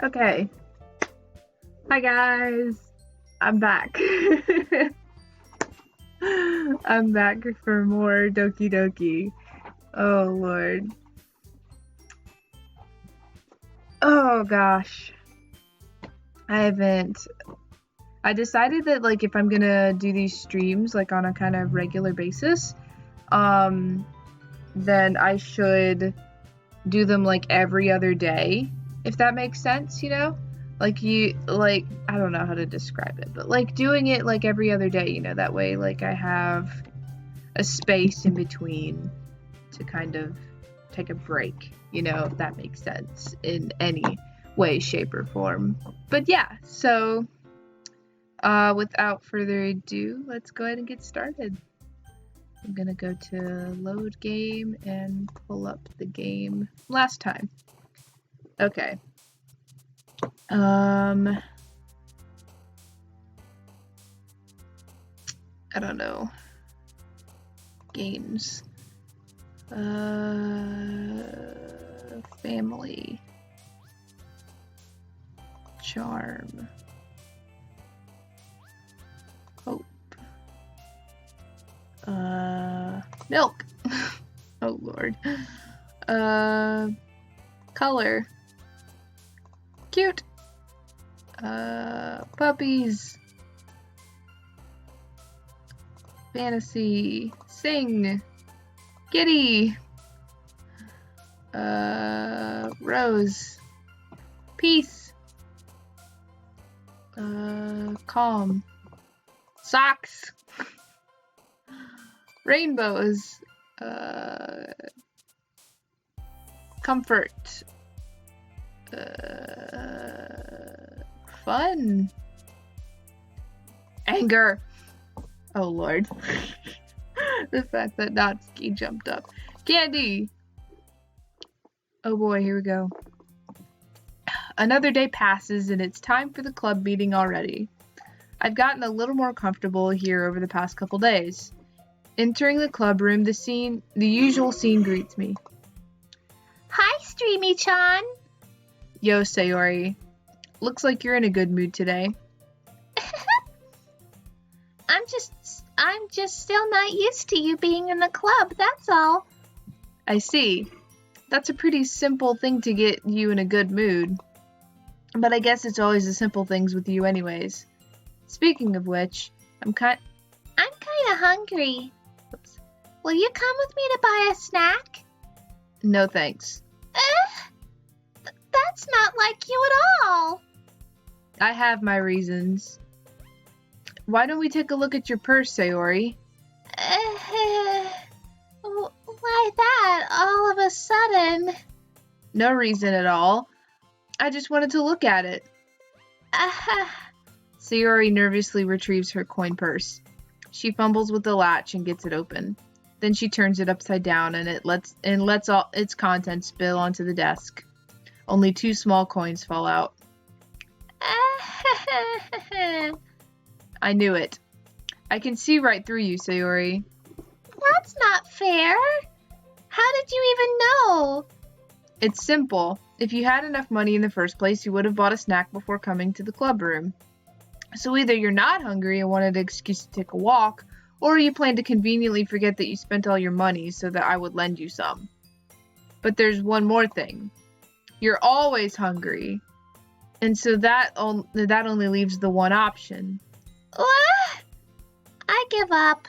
Okay. Hi guys. I'm back. I'm back for more Doki Doki. Oh lord. Oh gosh. I decided that like if I'm gonna do these streams like on a kind of regular basis, then I should do them like every other day, if that makes sense, you know? I don't know how to describe it, but like doing it like every other day, you know, that way like I have a space in between to kind of take a break, you know, if that makes sense in any way, shape, or form. But yeah, so without further ado, let's go ahead and get started. I'm gonna go to load game and pull up the game last time. Okay. I don't know. Games. Family. Charm. Hope. Milk. Oh lord. Color. Cute. Puppies. Fantasy. Sing. Kitty. Rose. Peace. Calm. Socks. Rainbows. Comfort. Fun. Anger. Oh lord. The fact that Natsuki jumped up. Candy. Oh boy, here we go. Another day passes and it's time for the club meeting already. I've gotten a little more comfortable here over the past couple days. Entering the club room, the usual scene greets me. Hi, Streamy-chan. Yo, Sayori. Looks like you're in a good mood today. I'm just still not used to you being in the club, that's all. I see. That's a pretty simple thing to get you in a good mood. But I guess it's always the simple things with you anyways. Speaking of which, I'm kinda hungry. Oops. Will you come with me to buy a snack? No thanks. That's not like you at all. I have my reasons. Why don't we take a look at your purse, Sayori? Why that all of a sudden? No reason at all. I just wanted to look at it. Sayori nervously retrieves her coin purse. She fumbles with the latch and gets it open. Then she turns it upside down and lets all its contents spill onto the desk. Only 2 small coins fall out. I knew it. I can see right through you, Sayori. That's not fair. How did you even know? It's simple. If you had enough money in the first place, you would have bought a snack before coming to the club room. So either you're not hungry and wanted an excuse to take a walk, or you plan to conveniently forget that you spent all your money so that I would lend you some. But there's one more thing. You're always hungry. And so that only leaves the one option. What? I give up.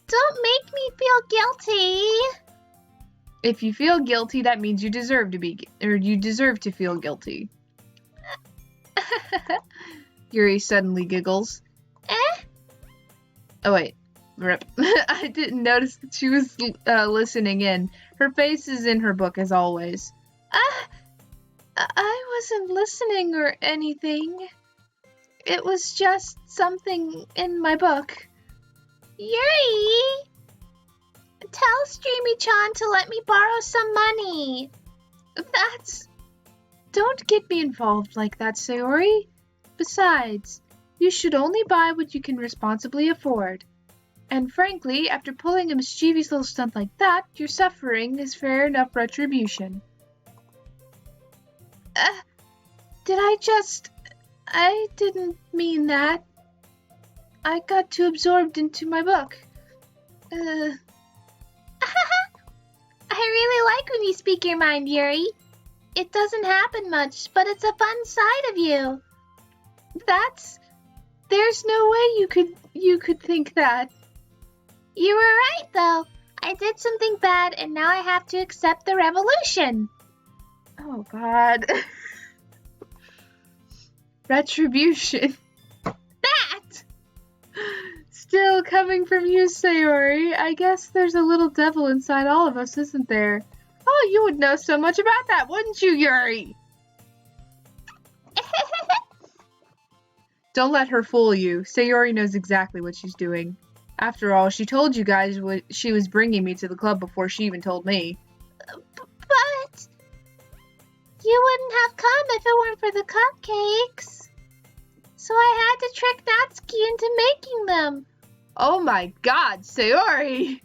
Don't make me feel guilty. If you feel guilty, that means you deserve to feel guilty. Yuri suddenly giggles. Oh wait, rip. I didn't notice that she was listening in. Her face is in her book as always. I wasn't listening or anything. It was just something in my book. Yuri! Tell Streamy-chan to let me borrow some money. Don't get me involved like that, Sayori. Besides, you should only buy what you can responsibly afford. And frankly, after pulling a mischievous little stunt like that, your suffering is fair enough retribution. I didn't mean that. I got too absorbed into my book. I really like when you speak your mind, Yuri. It doesn't happen much, but it's a fun side of you. There's no way you could think that. You were right, though. I did something bad, and now I have to accept the revolution. Oh, God. Retribution. That! Still coming from you, Sayori. I guess there's a little devil inside all of us, isn't there? Oh, you would know so much about that, wouldn't you, Yuri? Don't let her fool you. Sayori knows exactly what she's doing. After all, she told you guys she was bringing me to the club before she even told me. But you wouldn't have come if it weren't for the cupcakes. So I had to trick Natsuki into making them. Oh my God, Sayori!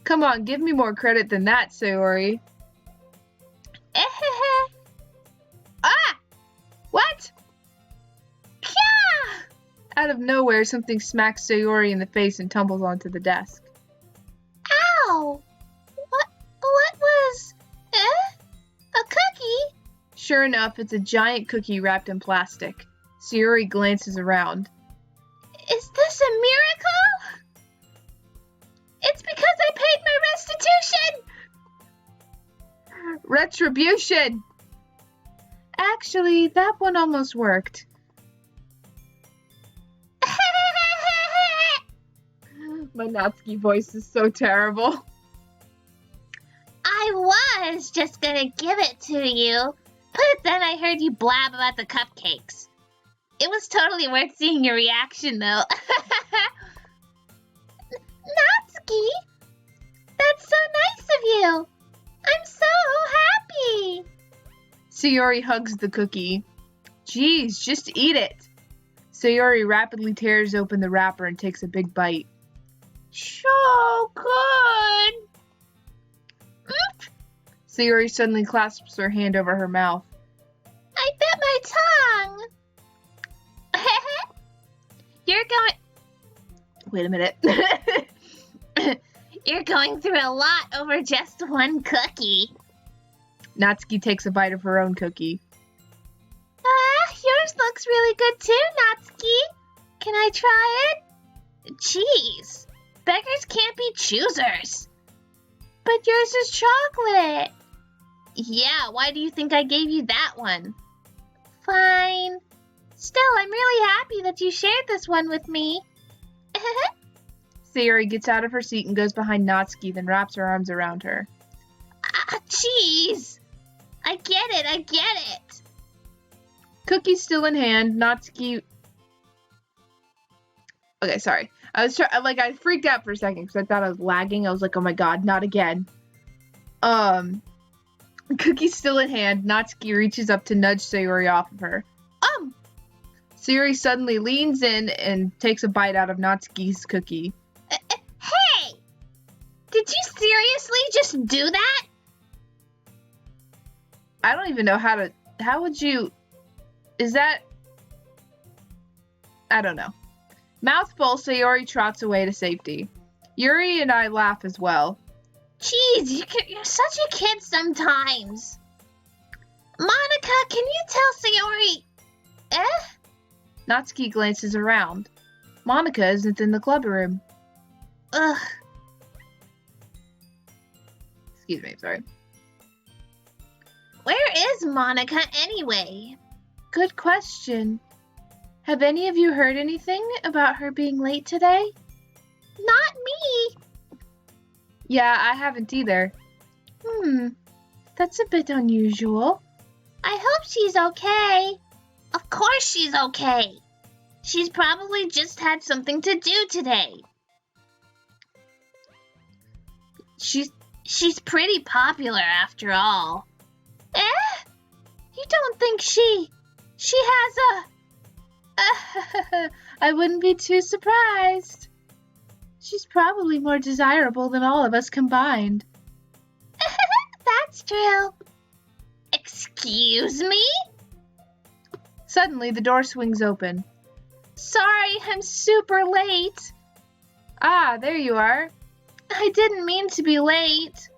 Come on, give me more credit than that, Sayori. Ah! What? Kya! Out of nowhere, something smacks Sayori in the face and tumbles onto the desk. Ow! What was... A cookie? Sure enough, it's a giant cookie wrapped in plastic. Sayori glances around. Is this a miracle? It's because I paid my restitution! Retribution! Actually, that one almost worked. My Natsuki voice is so terrible. I was just gonna give it to you, but then I heard you blab about the cupcakes. It was totally worth seeing your reaction, though. Natsuki! That's so nice of you! I'm so happy! Sayori hugs the cookie. Geez, just eat it. Sayori rapidly tears open the wrapper and takes a big bite. So good! Sayori suddenly clasps her hand over her mouth. I bit my tongue! You're going... Wait a minute. You're going through a lot over just one cookie. Natsuki takes a bite of her own cookie. Yours looks really good too, Natsuki. Can I try it? Jeez, beggars can't be choosers. But yours is chocolate. Yeah, why do you think I gave you that one? Fine. Still, I'm really happy that you shared this one with me. Sayori gets out of her seat and goes behind Natsuki, then wraps her arms around her. Jeez. I get it. Cookie still in hand, Natsuki... Okay, sorry. I freaked out for a second because I thought I was lagging. I was like, oh my God, not again. Cookie still in hand, Natsuki reaches up to nudge Sayori off of her. Sayori suddenly leans in and takes a bite out of Natsuki's cookie. Hey! Did you seriously just do that? I don't even know how would you... Is that... I don't know. Mouthful, Sayori trots away to safety. Yuri and I laugh as well. Jeez, you're such a kid sometimes. Monica, can you tell Sayori... Natsuki glances around. Monica isn't in the club room. Ugh. Excuse me, sorry. Where is Monica anyway? Good question. Have any of you heard anything about her being late today? Not me. Yeah, I haven't either. That's a bit unusual. I hope she's okay. Of course she's okay. She's probably just had something to do today. She's pretty popular after all. You don't think she has a... I wouldn't be too surprised. She's probably more desirable than all of us combined. That's true. Excuse me? Suddenly, the door swings open. Sorry, I'm super late. Ah, there you are. I didn't mean to be late.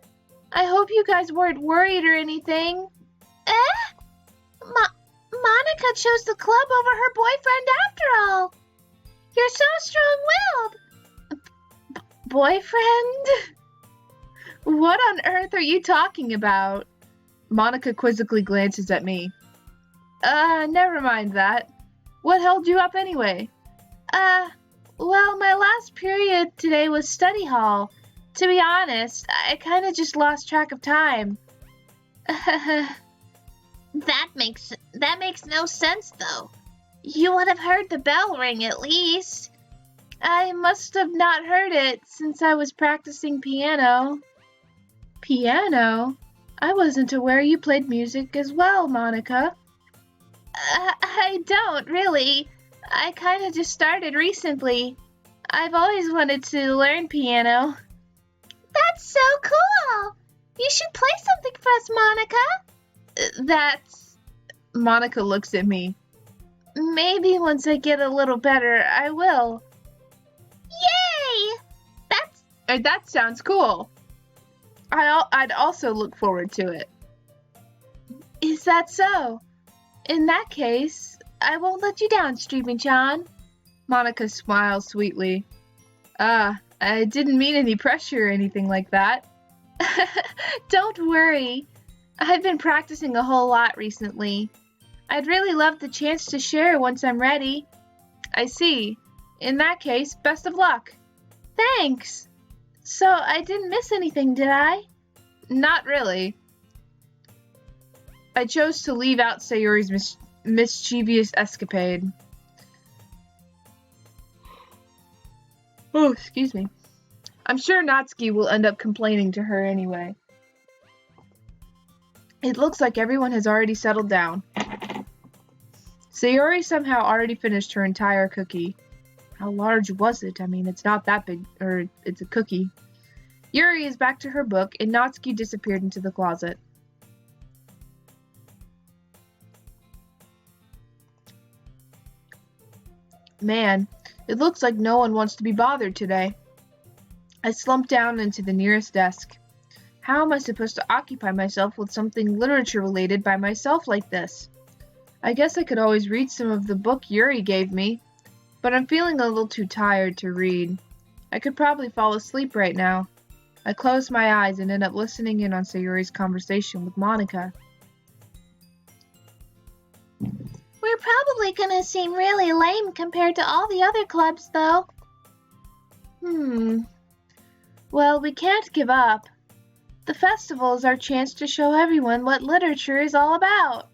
I hope you guys weren't worried or anything. Monica chose the club over her boyfriend after all. You're so strong-willed. Boyfriend? What on earth are you talking about? Monica quizzically glances at me. Never mind that. What held you up anyway? Well, my last period today was study hall. To be honest, I kind of just lost track of time. That makes no sense, though. You would have heard the bell ring at least. I must have not heard it since I was practicing piano. Piano? I wasn't aware you played music as well, Monica. I don't, really. I kind of just started recently. I've always wanted to learn piano. That's so cool! You should play something for us, Monica. Monica looks at me. Maybe once I get a little better, I will. Yay! That sounds cool. I'd also look forward to it. Is that so? In that case, I won't let you down, Streeping-chan. Monica smiles sweetly. I didn't mean any pressure or anything like that. Don't worry. I've been practicing a whole lot recently. I'd really love the chance to share once I'm ready. I see. In that case, best of luck. Thanks. So I didn't miss anything, did I? Not really. I chose to leave out Sayori's mischievous escapade. Oh, excuse me. I'm sure Natsuki will end up complaining to her anyway. It looks like everyone has already settled down. Sayori somehow already finished her entire cookie. How large was it? I mean, it's not that big, or it's a cookie. Yuri is back to her book, and Natsuki disappeared into the closet. Man, it looks like no one wants to be bothered today. I slumped down into the nearest desk. How am I supposed to occupy myself with something literature-related by myself like this? I guess I could always read some of the book Yuri gave me, but I'm feeling a little too tired to read. I could probably fall asleep right now. I close my eyes and end up listening in on Sayori's conversation with Monica. We're probably gonna seem really lame compared to all the other clubs, though. Well, we can't give up. The festival is our chance to show everyone what literature is all about.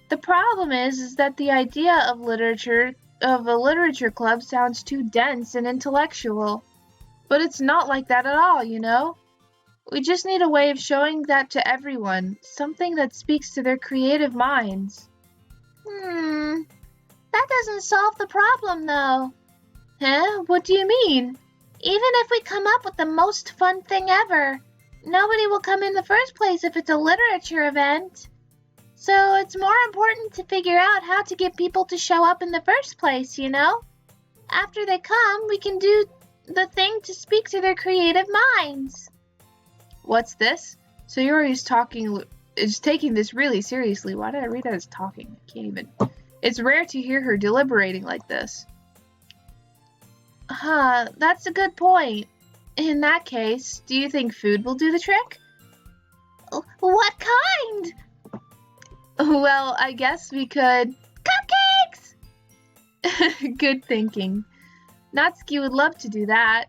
The problem is that the idea of a literature club sounds too dense and intellectual. But it's not like that at all, you know? We just need a way of showing that to everyone, something that speaks to their creative minds. That doesn't solve the problem, though. Huh? What do you mean? Even if we come up with the most fun thing ever, nobody will come in the first place if it's a literature event. So it's more important to figure out how to get people to show up in the first place, you know? After they come, we can do the thing to speak to their creative minds. What's this? Sayori is taking this really seriously. Why did I read that as talking? I can't even. It's rare to hear her deliberating like this. That's a good point. In that case, do you think food will do the trick? What kind? Well, I guess we could... Cupcakes! Good thinking. Natsuki would love to do that.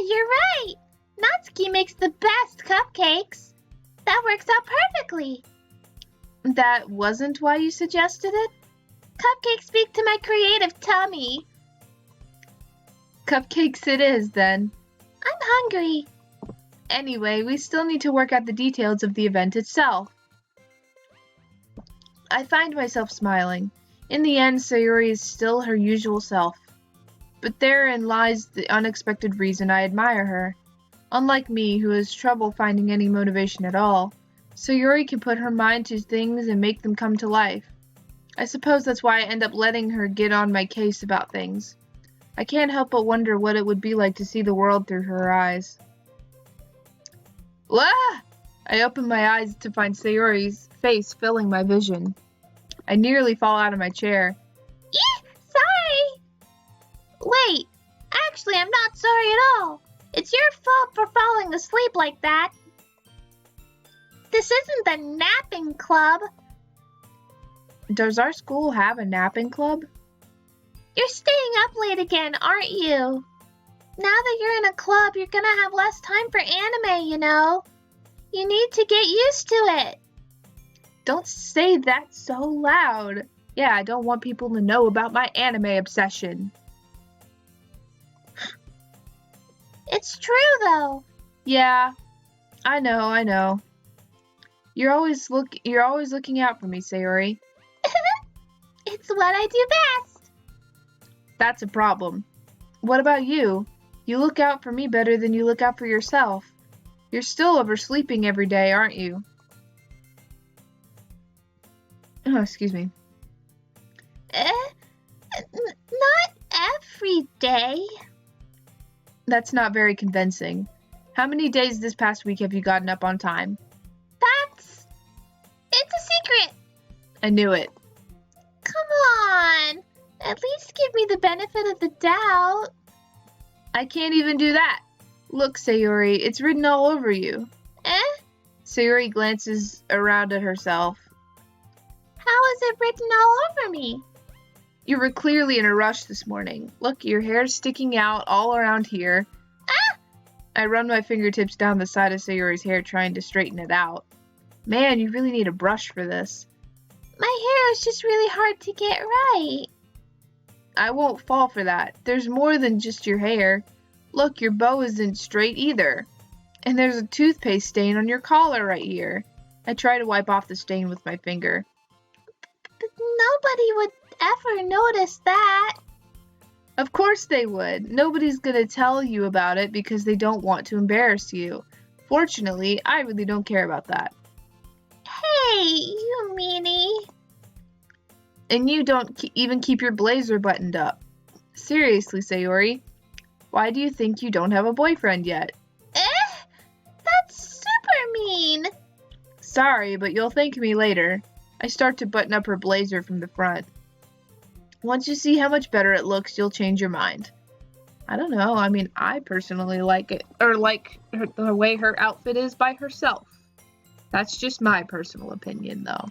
You're right. Natsuki makes the best cupcakes. That works out perfectly. That wasn't why you suggested it? Cupcakes speak to my creative tummy. Cupcakes it is, then. I'm hungry. Anyway, we still need to work out the details of the event itself. I find myself smiling. In the end, Sayori is still her usual self. But therein lies the unexpected reason I admire her. Unlike me, who has trouble finding any motivation at all, Sayori can put her mind to things and make them come to life. I suppose that's why I end up letting her get on my case about things. I can't help but wonder what it would be like to see the world through her eyes. Wah! I open my eyes to find Sayori's face filling my vision. I nearly fall out of my chair. Sorry! Wait, actually, I'm not sorry at all. It's your fault for falling asleep like that. This isn't the napping club. Does our school have a napping club? You're staying up late again, aren't you? Now that you're in a club, you're gonna have less time for anime, you know? You need to get used to it. Don't say that so loud. Yeah, I don't want people to know about my anime obsession. It's true, though. Yeah, I know. You're always looking out for me, Sayori. It's what I do best. That's a problem. What about you? You look out for me better than you look out for yourself. You're still oversleeping every day, aren't you? Oh, excuse me. Not every day. That's not very convincing. How many days this past week have you gotten up on time? It's a secret. I knew it. Come on. At least give me the benefit of the doubt. I can't even do that. Look, Sayori, it's written all over you. Sayori glances around at herself. How is it written all over me? You were clearly in a rush this morning. Look, your hair's sticking out all around here. I run my fingertips down the side of Sayori's hair, trying to straighten it out. Man, you really need a brush for this. My hair is just really hard to get right. I won't fall for that. There's more than just your hair. Look, your bow isn't straight either. And there's a toothpaste stain on your collar right here. I try to wipe off the stain with my finger. But nobody would ever notice that. Of course they would. Nobody's gonna tell you about it because they don't want to embarrass you. Fortunately, I really don't care about that. Hey, you meanie. And you don't even keep your blazer buttoned up. Seriously, Sayori, why do you think you don't have a boyfriend yet? That's super mean. Sorry, but you'll thank me later. I start to button up her blazer from the front. Once you see how much better it looks, you'll change your mind. I don't know. I mean, I personally like it, or like the way her outfit is by herself. That's just my personal opinion, though.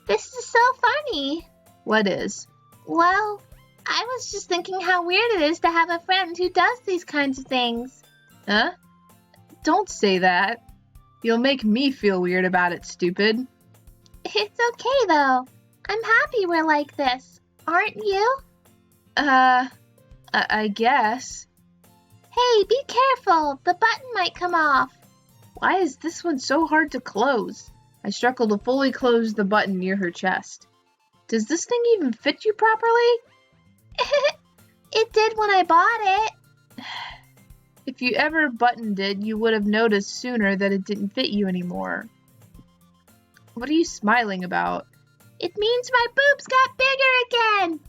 This is so funny. What is? Well, I was just thinking how weird it is to have a friend who does these kinds of things. Huh? Don't say that. You'll make me feel weird about it, stupid. It's okay, though. I'm happy we're like this. Aren't you? I guess. Hey, be careful. The button might come off. Why is this one so hard to close? I struggle to fully close the button near her chest. Does this thing even fit you properly? It did when I bought it. If you ever buttoned it, you would have noticed sooner that it didn't fit you anymore. What are you smiling about? It means my boobs got bigger again.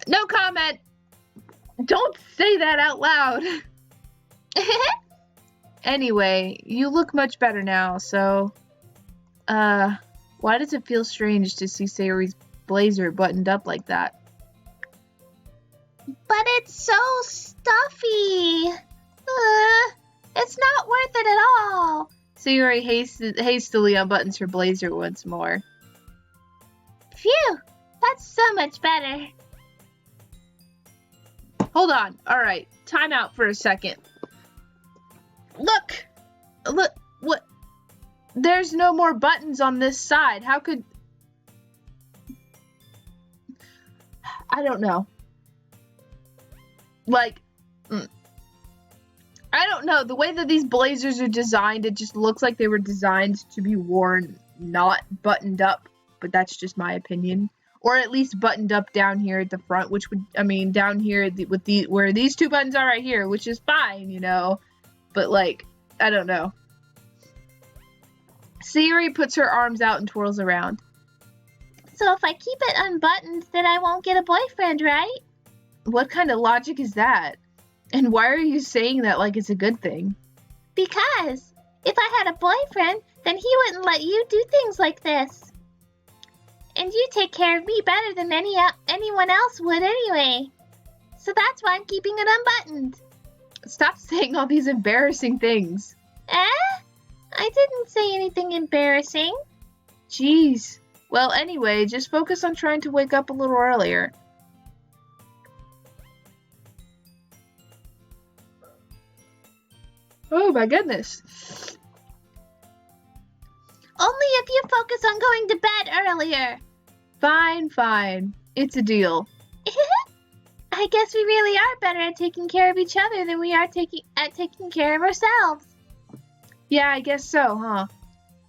No comment! Don't say that out loud! Anyway, you look much better now, so... why does it feel strange to see Sayori's blazer buttoned up like that? But it's so stuffy. It's not worth it at all. Sayori hastily unbuttons her blazer once more. Phew, that's so much better. Hold on. Alright, time out for a second. Look! What? There's no more buttons on this side. How could... I don't know. Like, I don't know. The way that these blazers are designed, it just looks like they were designed to be worn not buttoned up. But that's just my opinion. Or at least buttoned up down here at the front, which would, I mean, down here with where these two buttons are right here, which is fine, you know. But, like, I don't know. Sayori puts her arms out and twirls around. So if I keep it unbuttoned, then I won't get a boyfriend, right? What kind of logic is that? And why are you saying that like it's a good thing? Because if I had a boyfriend, then he wouldn't let you do things like this. And you take care of me better than anyone else would anyway. So that's why I'm keeping it unbuttoned. Stop saying all these embarrassing things. I didn't say anything embarrassing. Jeez. Well, anyway, just focus on trying to wake up a little earlier. Oh my goodness. Only if you focus on going to bed earlier. Fine. It's a deal. I guess we really are better at taking care of each other than we are taking care of ourselves. Yeah, I guess so, huh?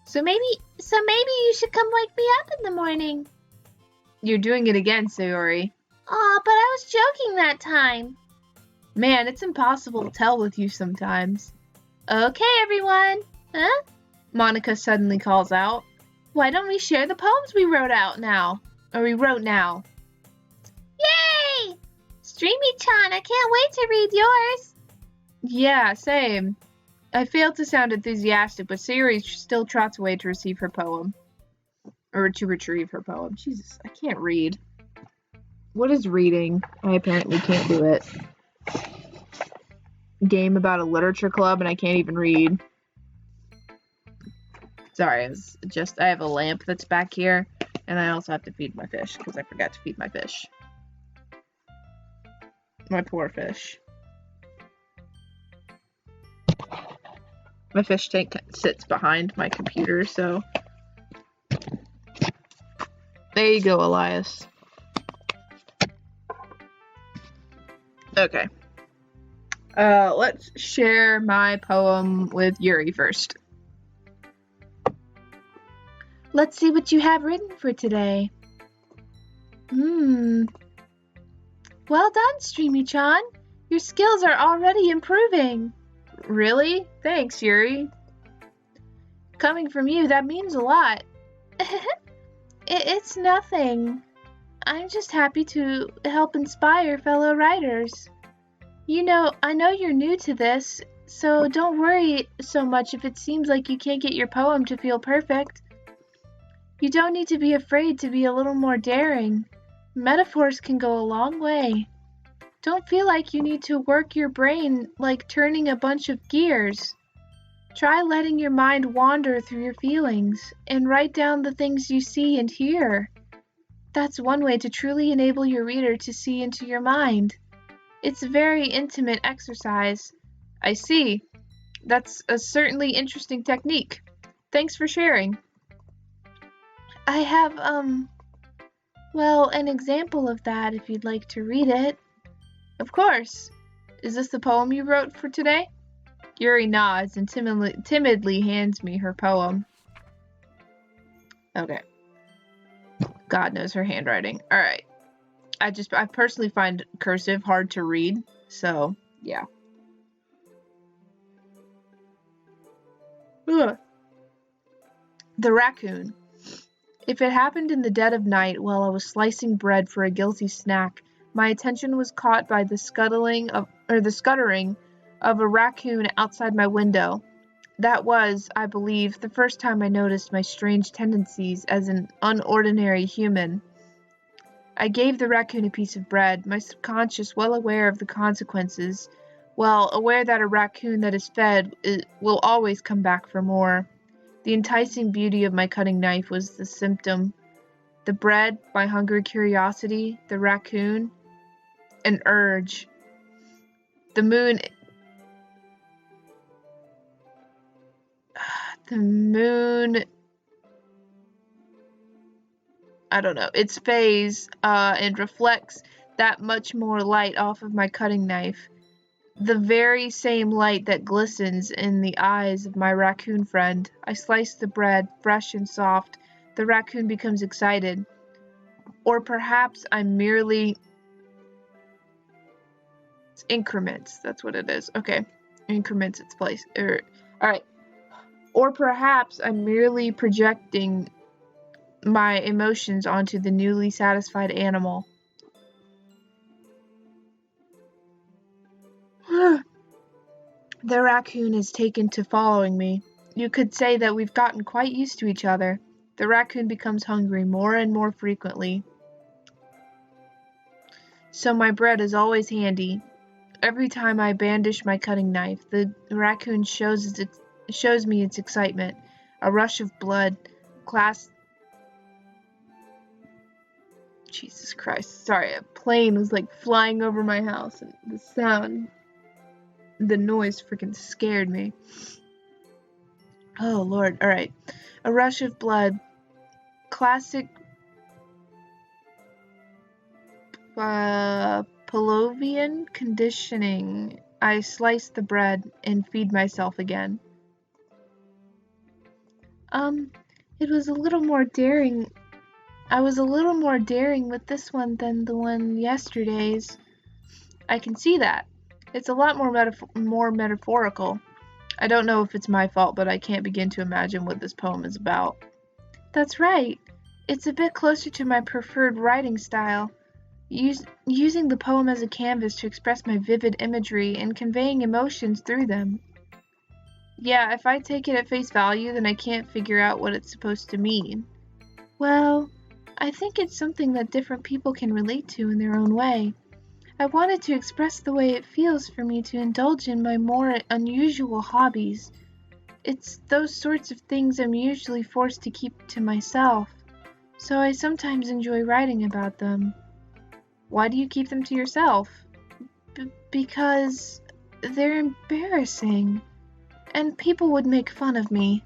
So maybe you should come wake me up in the morning. You're doing it again, Sayori. Aw, but I was joking that time. Man, it's impossible to tell with you sometimes. Okay, everyone. Huh? Monica suddenly calls out. Why don't we share the poems we wrote now? Yay! Streamy-chan, I can't wait to read yours. Yeah, same. I failed to sound enthusiastic, but Sayori still trots away to receive her poem. Or to retrieve her poem. Jesus, I can't read. What is reading? I apparently can't do it. Game about a literature club and I can't even read. Sorry, I have a lamp that's back here, and I also have to feed my fish, because I forgot to feed my fish. My poor fish. My fish tank sits behind my computer, so... There you go, Elias. Okay. Let's share my poem with Yuri first. Let's see what you have written for today. Well done, Streamy-chan. Your skills are already improving. Really? Thanks, Yuri. Coming from you, that means a lot. It's nothing. I'm just happy to help inspire fellow writers. I know you're new to this, so don't worry so much if it seems like you can't get your poem to feel perfect. You don't need to be afraid to be a little more daring. Metaphors can go a long way. Don't feel like you need to work your brain like turning a bunch of gears. Try letting your mind wander through your feelings and write down the things you see and hear. That's one way to truly enable your reader to see into your mind. It's a very intimate exercise. I see. That's a certainly interesting technique. Thanks for sharing. I have, an example of that if you'd like to read it. Of course. Is this the poem you wrote for today? Yuri nods and timidly hands me her poem. Okay. God knows her handwriting. Alright. I personally find cursive hard to read, so, yeah. Ugh. The raccoon. If it happened in the dead of night while I was slicing bread for a guilty snack, my attention was caught by the scuttering of a raccoon outside my window. That was, I believe, the first time I noticed my strange tendencies as an unordinary human. I gave the raccoon a piece of bread, my subconscious well aware of the consequences, aware that a raccoon that is fed will always come back for more. The enticing beauty of my cutting knife was the symptom. The bread, my hungry curiosity, the raccoon, an urge. The moon, I don't know, its phase, and reflects that much more light off of my cutting knife. The very same light that glistens in the eyes of my raccoon friend. I slice the bread, fresh and soft. The raccoon becomes excited. Or perhaps I'm merely... It's increments, that's what it is. Okay, increments its place. Alright. Or perhaps I'm merely projecting my emotions onto the newly satisfied animal. The raccoon has taken to following me. You could say that we've gotten quite used to each other. The raccoon becomes hungry more and more frequently, so my bread is always handy. Every time I bandish my cutting knife, the raccoon shows me its excitement. A rush of blood, Jesus Christ, sorry, a plane was like flying over my house, and the noise freaking scared me. Oh Lord, alright. A rush of blood, classic Pavlovian conditioning. I slice the bread and feed myself again. It was a little more daring. I was a little more daring with this one than the one yesterday's. I can see that. It's a lot more metaphorical. I don't know if it's my fault, but I can't begin to imagine what this poem is about. That's right. It's a bit closer to my preferred writing style. Using the poem as a canvas to express my vivid imagery and conveying emotions through them. Yeah, if I take it at face value, then I can't figure out what it's supposed to mean. Well, I think it's something that different people can relate to in their own way. I wanted to express the way it feels for me to indulge in my more unusual hobbies. It's those sorts of things I'm usually forced to keep to myself, so I sometimes enjoy writing about them. Why do you keep them to yourself? Because they're embarrassing, and people would make fun of me.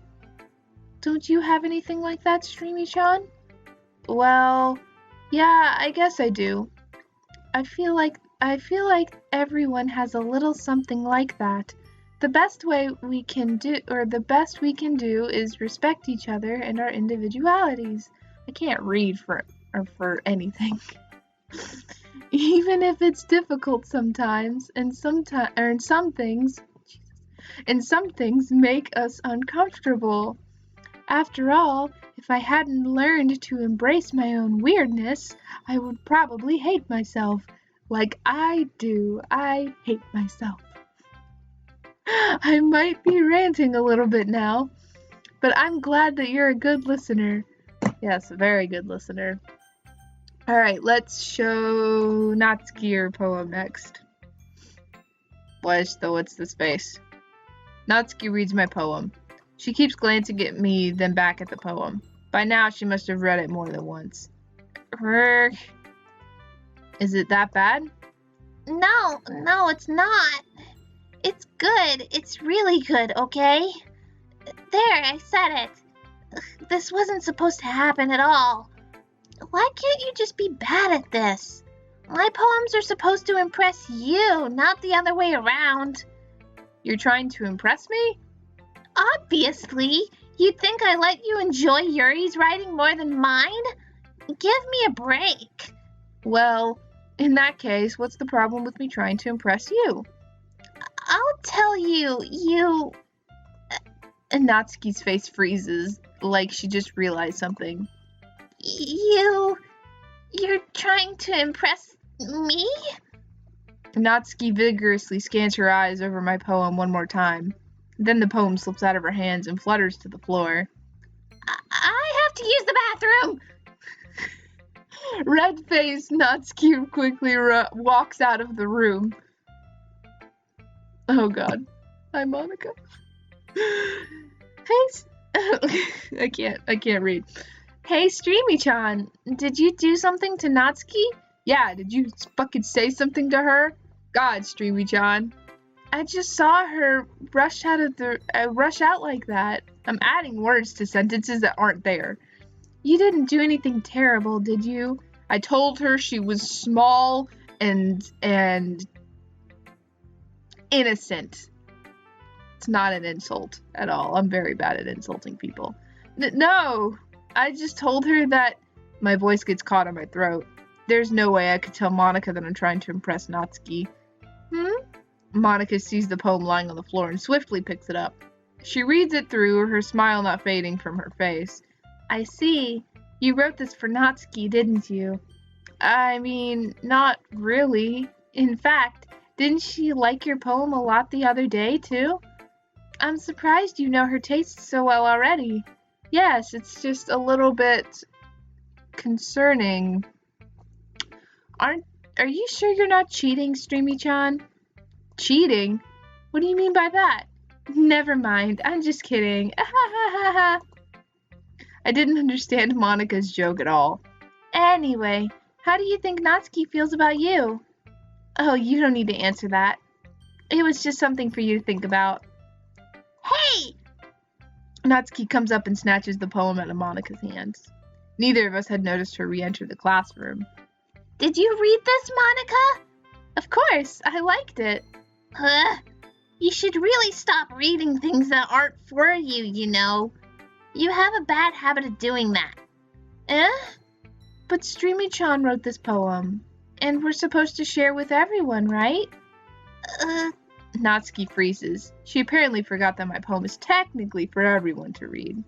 Don't you have anything like that, Streamy-chan? Well, yeah, I guess I do. I feel like everyone has a little something like that. The best we can do is respect each other and our individualities. I can't read for anything. Even if it's difficult sometimes, and some things make us uncomfortable. After all, if I hadn't learned to embrace my own weirdness, I would probably hate myself. Like I do. I hate myself. I might be ranting a little bit now, but I'm glad that you're a good listener. Yes, a very good listener. Alright, let's show Natsuki your poem next. What's the space? Natsuki reads my poem. She keeps glancing at me, then back at the poem. By now, she must have read it more than once. Is it that bad? No, it's not. It's good. It's really good, okay? There, I said it. This wasn't supposed to happen at all. Why can't you just be bad at this? My poems are supposed to impress you, not the other way around. You're trying to impress me? Obviously. You'd think I let you enjoy Yuri's writing more than mine? Give me a break. Well, in that case, what's the problem with me trying to impress you? I'll tell you, And Natsuki's face freezes, like she just realized something. You're trying to impress me? Natsuki vigorously scans her eyes over my poem one more time. Then the poem slips out of her hands and flutters to the floor. I have to use the bathroom! Red-faced Natsuki quickly walks out of the room. Oh god. Hi, Monica. Hey, I can't read. Hey, Streamy-chan, did you do something to Natsuki? Yeah, did you fucking say something to her? God, Streamy-chan. I just saw her rush out like that. I'm adding words to sentences that aren't there. You didn't do anything terrible, did you? I told her she was small and innocent. It's not an insult at all. I'm very bad at insulting people. No, I just told her that my voice gets caught on my throat. There's no way I could tell Monica that I'm trying to impress Natsuki. Monica sees the poem lying on the floor and swiftly picks it up. She reads it through, her smile not fading from her face. I see. You wrote this for Natsuki, didn't you? I mean, not really. In fact, didn't she like your poem a lot the other day, too? I'm surprised you know her tastes so well already. Yes, it's just a little bit concerning. Are you sure you're not cheating, Streamy-chan? Cheating? What do you mean by that? Never mind, I'm just kidding. I didn't understand Monika's joke at all. Anyway, how do you think Natsuki feels about you? Oh, you don't need to answer that. It was just something for you to think about. Hey! Natsuki comes up and snatches the poem out of Monika's hands. Neither of us had noticed her re-enter the classroom. Did you read this, Monika? Of course, I liked it. You should really stop reading things that aren't for you, you know. You have a bad habit of doing that. But Streamy-chan wrote this poem, and we're supposed to share with everyone, right? Natsuki freezes. She apparently forgot that my poem is technically for everyone to read.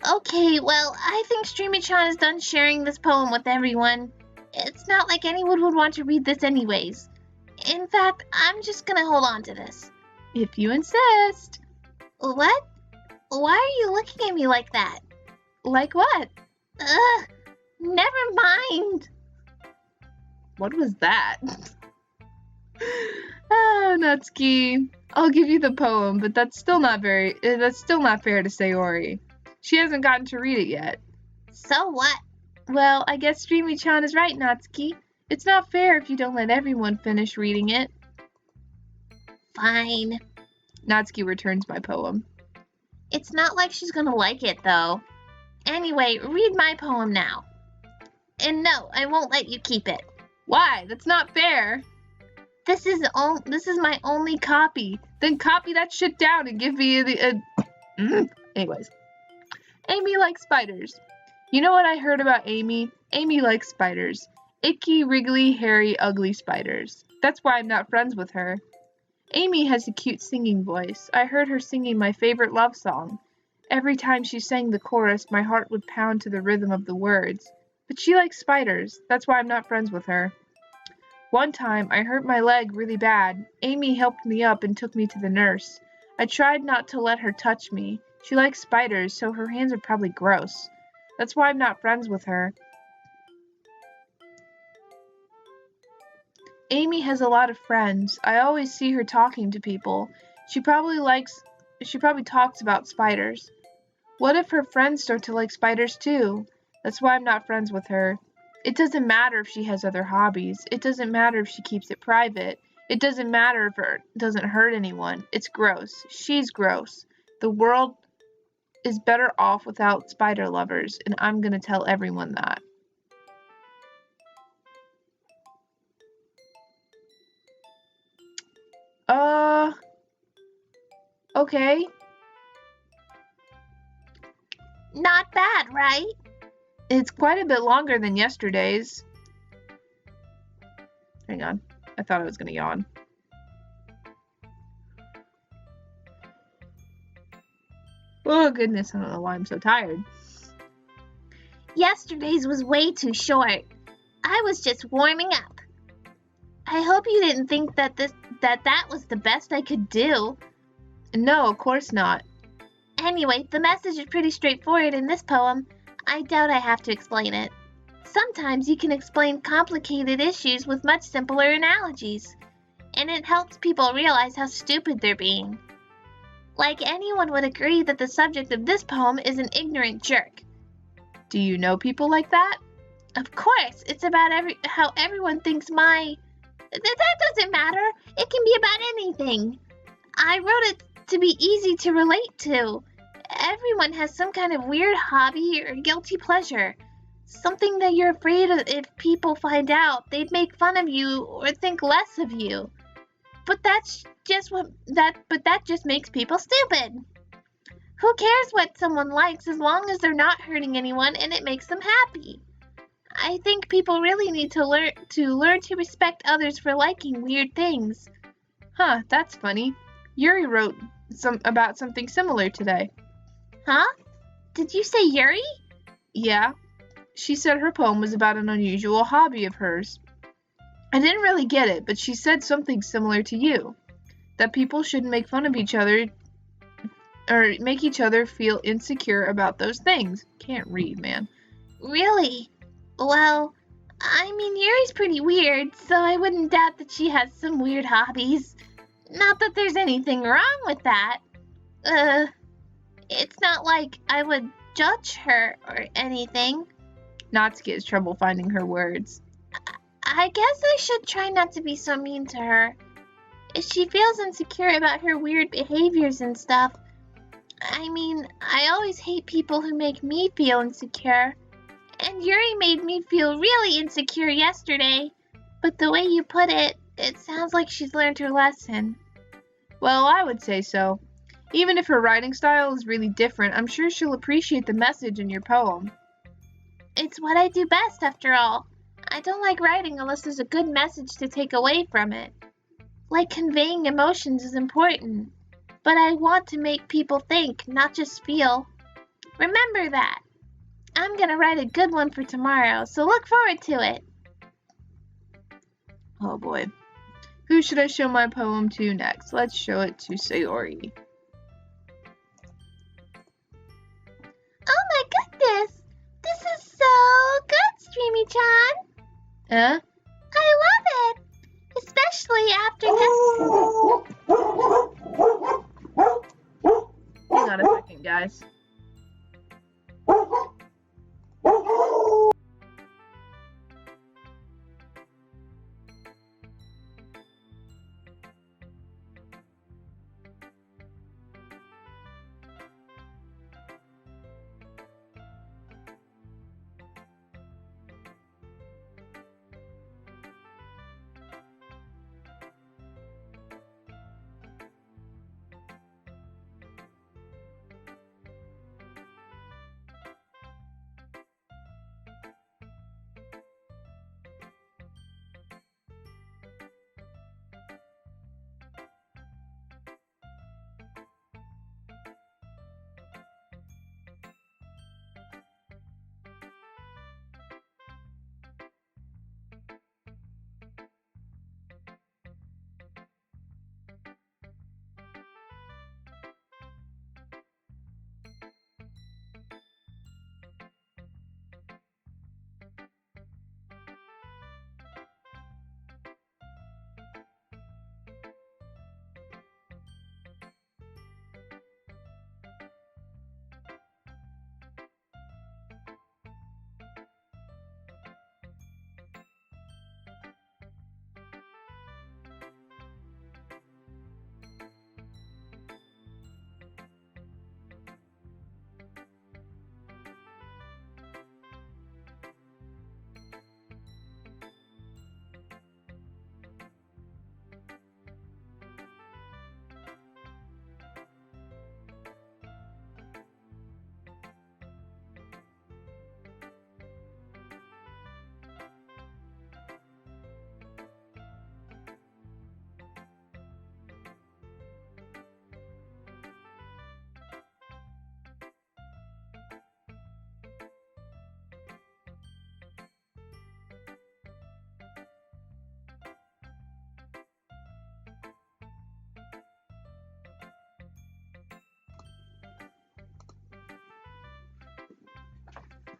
Okay, well, I think Streamy-chan is done sharing this poem with everyone. It's not like anyone would want to read this anyways. In fact, I'm just gonna hold on to this. If you insist. What? Why are you looking at me like that? Like what? Never mind. What was that? Oh, Natsuki. I'll give you the poem, but that's still not fair to Sayori. She hasn't gotten to read it yet. So what? Well, I guess Streamy-chan is right, Natsuki. It's not fair if you don't let everyone finish reading it. Fine. Natsuki returns my poem. It's not like she's gonna like it, though. Anyway, read my poem now. And no, I won't let you keep it. Why? That's not fair. This is my only copy. Then copy that shit down and give me Anyways. Amy likes spiders. You know what I heard about Amy? Amy likes spiders. Icky, wriggly, hairy, ugly spiders. That's why I'm not friends with her. Amy has a cute singing voice. I heard her singing my favorite love song. Every time she sang the chorus, my heart would pound to the rhythm of the words. But she likes spiders. That's why I'm not friends with her. One time, I hurt my leg really bad. Amy helped me up and took me to the nurse. I tried not to let her touch me. She likes spiders, so her hands are probably gross. That's why I'm not friends with her. Amy has a lot of friends. I always see her talking to people. She probably talks about spiders. What if her friends start to like spiders too? That's why I'm not friends with her. It doesn't matter if she has other hobbies. It doesn't matter if she keeps it private. It doesn't matter if it doesn't hurt anyone. It's gross. She's gross. The world is better off without spider lovers, and I'm gonna tell everyone that. Okay. Not bad, right? It's quite a bit longer than yesterday's. Hang on. I thought I was gonna yawn. Oh, goodness. I don't know why I'm so tired. Yesterday's was way too short. I was just warming up. I hope you didn't think that was the best I could do. No, of course not. Anyway, the message is pretty straightforward in this poem. I doubt I have to explain it. Sometimes you can explain complicated issues with much simpler analogies, and it helps people realize how stupid they're being. Like anyone would agree that the subject of this poem is an ignorant jerk. Do you know people like that? Of course, it's about how everyone thinks That doesn't matter. It can be about anything. I wrote it to be easy to relate to. Everyone has some kind of weird hobby or guilty pleasure. Something that you're afraid of if people find out, they'd make fun of you or think less of you. But that just makes people stupid. Who cares what someone likes as long as they're not hurting anyone and it makes them happy? I think people really need to learn to respect others for liking weird things. Huh, that's funny. Yuri wrote about something similar today. Huh? Did you say Yuri? Yeah. She said her poem was about an unusual hobby of hers. I didn't really get it, but she said something similar to you. That people shouldn't make fun of each other or make each other feel insecure about those things. Can't read, man. Really? Well, I mean, Yuri's pretty weird, so I wouldn't doubt that she has some weird hobbies. Not that there's anything wrong with that. It's not like I would judge her or anything. Natsuki has trouble finding her words. I guess I should try not to be so mean to her. If she feels insecure about her weird behaviors and stuff, I mean, I always hate people who make me feel insecure. And Yuri made me feel really insecure yesterday. But the way you put it, it sounds like she's learned her lesson. Well, I would say so. Even if her writing style is really different, I'm sure she'll appreciate the message in your poem. It's what I do best, after all. I don't like writing unless there's a good message to take away from it. Like conveying emotions is important, but I want to make people think, not just feel. Remember that. I'm gonna write a good one for tomorrow, so look forward to it. Oh boy. Who should I show my poem to next? Let's show it to Sayori. Oh my goodness! This is so good, Streamy-chan! Huh? I love it! Especially after Hang on a second, guys.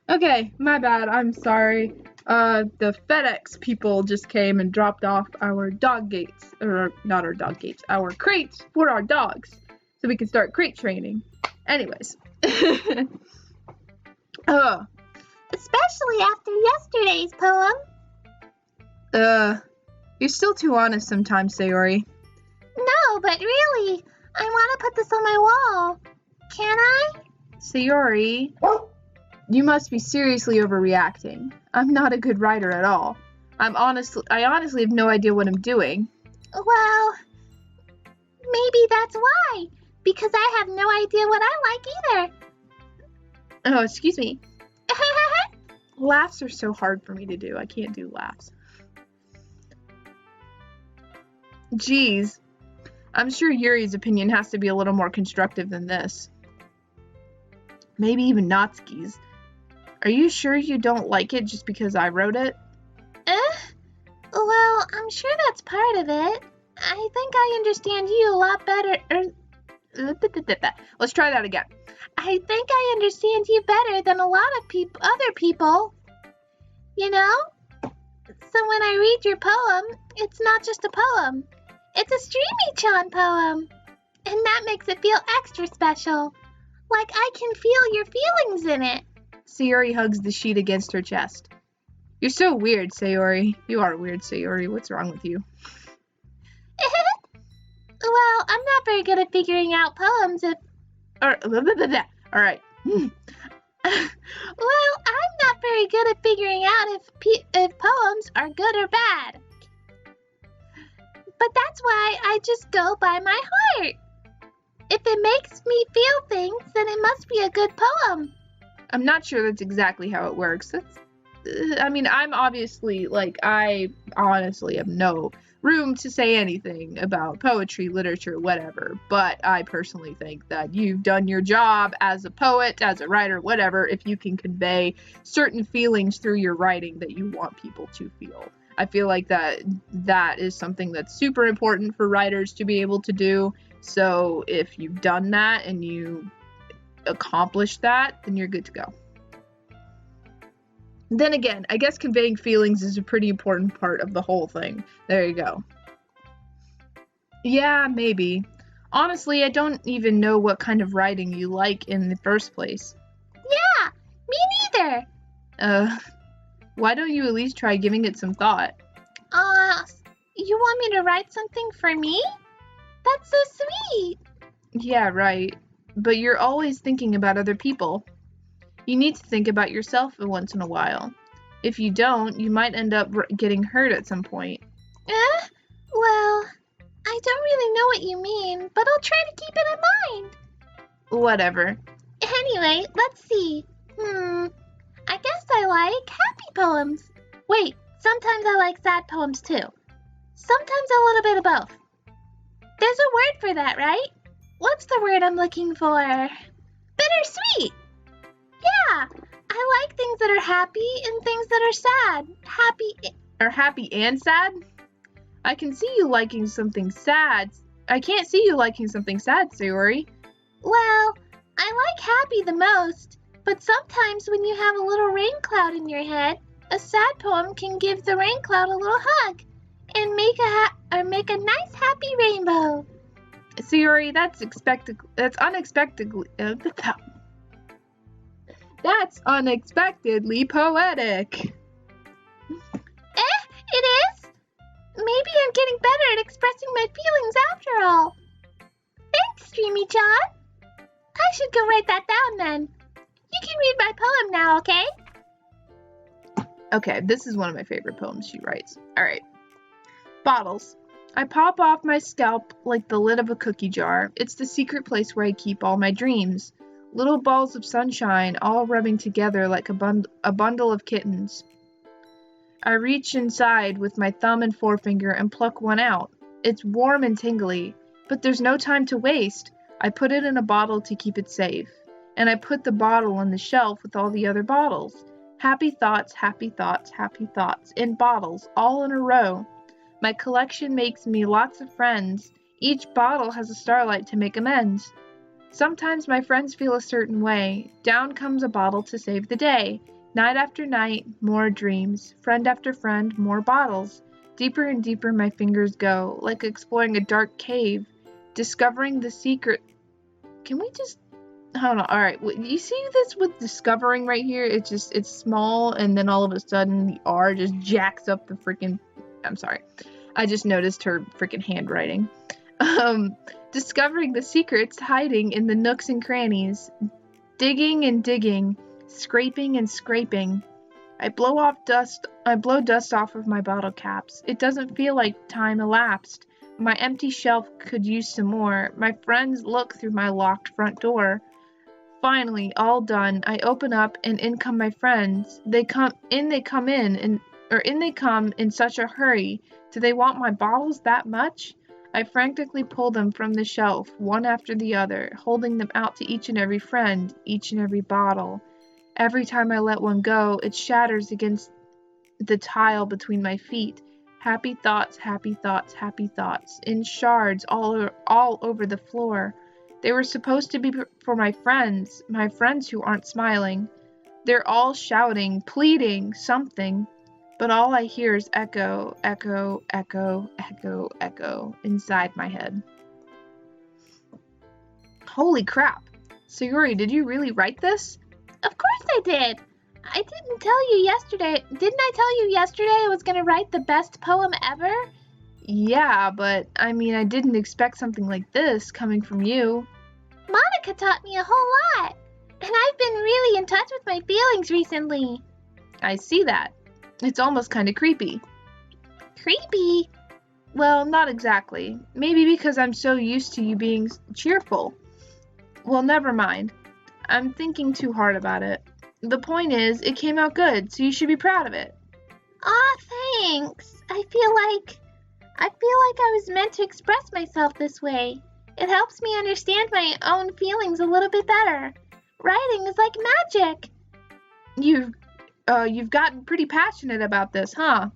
Okay, my bad. I'm sorry. The FedEx people just came and dropped off our dog gates, or not our dog gates, our crates for our dogs, so we can start crate training. Anyways. Especially after yesterday's poem. You're still too honest sometimes, Sayori. No, but really, I want to put this on my wall. Can I? Sayori, you must be seriously overreacting. I'm not a good writer at all. I honestly have no idea what I'm doing. Well, maybe that's why. Because I have no idea what I like either. Oh, excuse me. Laughs are so hard for me to do. I can't do laughs. Geez. I'm sure Yuri's opinion has to be a little more constructive than this. Maybe even Natsuki's. Are you sure you don't like it just because I wrote it? Well, I'm sure that's part of it. I think I understand you a lot better. Let's try that again. I think I understand you better than a lot of other people. You know? So when I read your poem, it's not just a poem. It's a Streamy-chan poem. And that makes it feel extra special. Like I can feel your feelings in it. Sayori hugs the sheet against her chest. You're so weird, Sayori. You are weird, Sayori. What's wrong with you? Well, I'm not very good at figuring out poems Alright. Well, I'm not very good at figuring out if poems are good or bad. But that's why I just go by my heart. If it makes me feel things, then it must be a good poem. I'm not sure that's exactly how it works. I'm obviously, I honestly have no room to say anything about poetry, literature, whatever, but I personally think that you've done your job as a poet, as a writer, whatever, if you can convey certain feelings through your writing that you want people to feel. I feel like that is something that's super important for writers to be able to do, so if you've done that and you accomplished that, then you're good to go. Then again, I guess conveying feelings is a pretty important part of the whole thing. There you go. Yeah, maybe. Honestly, I don't even know what kind of writing you like in the first place. Yeah, me neither. Why don't you at least try giving it some thought? You want me to write something for me? That's so sweet. Yeah, right. But you're always thinking about other people. You need to think about yourself once in a while. If you don't, you might end up getting hurt at some point. Well, I don't really know what you mean, but I'll try to keep it in mind. Whatever. Anyway, let's see. I guess I like happy poems. Wait, sometimes I like sad poems too. Sometimes a little bit of both. There's a word for that, right? What's the word I'm looking for? Bittersweet! Yeah, I like things that are happy and things that are sad. Happy and sad? I can see you liking something sad. I can't see you liking something sad, Sayori. Well, I like happy the most, but sometimes when you have a little rain cloud in your head, a sad poem can give the rain cloud a little hug and make a nice happy rainbow. Sayori, that's unexpectedly poetic. It is? Maybe I'm getting better at expressing my feelings after all. Thanks, Streamy-chan. I should go write that down then. You can read my poem now, okay? Okay, this is one of my favorite poems she writes. Alright. Bottles. I pop off my scalp like the lid of a cookie jar. It's the secret place where I keep all my dreams. Little balls of sunshine all rubbing together like a bundle of kittens. I reach inside with my thumb and forefinger and pluck one out. It's warm and tingly, but there's no time to waste. I put it in a bottle to keep it safe, and I put the bottle on the shelf with all the other bottles. Happy thoughts, happy thoughts, happy thoughts, in bottles, all in a row. My collection makes me lots of friends. Each bottle has a starlight to make amends. Sometimes my friends feel a certain way. Down comes a bottle to save the day. Night after night, more dreams. Friend after friend, more bottles. Deeper and deeper my fingers go, like exploring a dark cave, discovering the secret. Can we just... Hold on. Alright, you see this with discovering right here? It's small, and then all of a sudden the R just jacks up the freaking... I'm sorry. I just noticed her freaking handwriting. Discovering the secrets hiding in the nooks and crannies. Digging and digging. Scraping and scraping. I blow dust off of my bottle caps. It doesn't feel like time elapsed. My empty shelf could use some more. My friends look through my locked front door. Finally, all done, I open up and in come my friends. They come in such a hurry. Do they want my bottles that much? I frantically pull them from the shelf, one after the other, holding them out to each and every friend, each and every bottle. Every time I let one go, it shatters against the tile between my feet. Happy thoughts, happy thoughts, happy thoughts, in shards all over the floor. They were supposed to be for my friends who aren't smiling. They're all shouting, pleading, something. But all I hear is echo, echo, echo, echo, echo inside my head. Holy crap. Sayuri, did you really write this? Of course I did. I didn't tell you yesterday. Didn't I tell you yesterday I was going to write the best poem ever? Yeah, but I mean, I didn't expect something like this coming from you. Monica taught me a whole lot. And I've been really in touch with my feelings recently. I see that. It's almost kind of creepy. Creepy? Well, not exactly. Maybe because I'm so used to you being cheerful. Well, never mind. I'm thinking too hard about it. The point is, it came out good, so you should be proud of it. Aw, thanks. I feel like I was meant to express myself this way. It helps me understand my own feelings a little bit better. Writing is like magic. You've gotten pretty passionate about this, huh?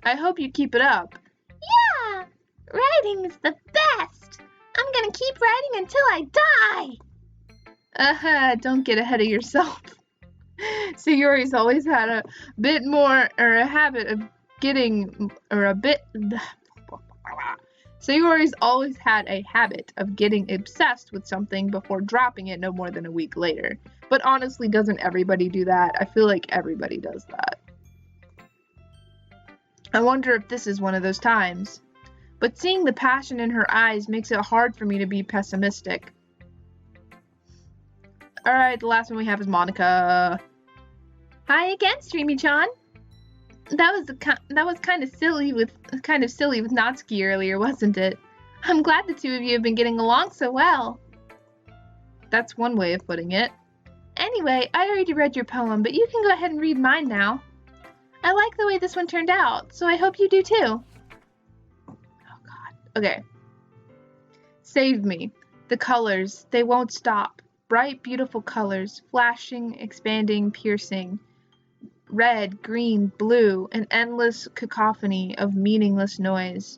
I hope you keep it up. Yeah, writing is the best. I'm gonna keep writing until I die. Don't get ahead of yourself. Sayuri's always had a bit more, or a habit of getting, or a bit... Sayuri's always had a habit of getting obsessed with something before dropping it no more than a week later. But honestly, doesn't everybody do that? I feel like everybody does that. I wonder if this is one of those times. But seeing the passion in her eyes makes it hard for me to be pessimistic. Alright, the last one we have is Monica. Hi again, Streamy-chan. That was kind of silly with Natsuki earlier, wasn't it? I'm glad the two of you have been getting along so well. That's one way of putting it. Anyway, I already read your poem, but you can go ahead and read mine now. I like the way this one turned out, so I hope you do too. Oh god. Okay. Save me. The colors, they won't stop. Bright, beautiful colors, flashing, expanding, piercing. Red, green, blue, an endless cacophony of meaningless noise.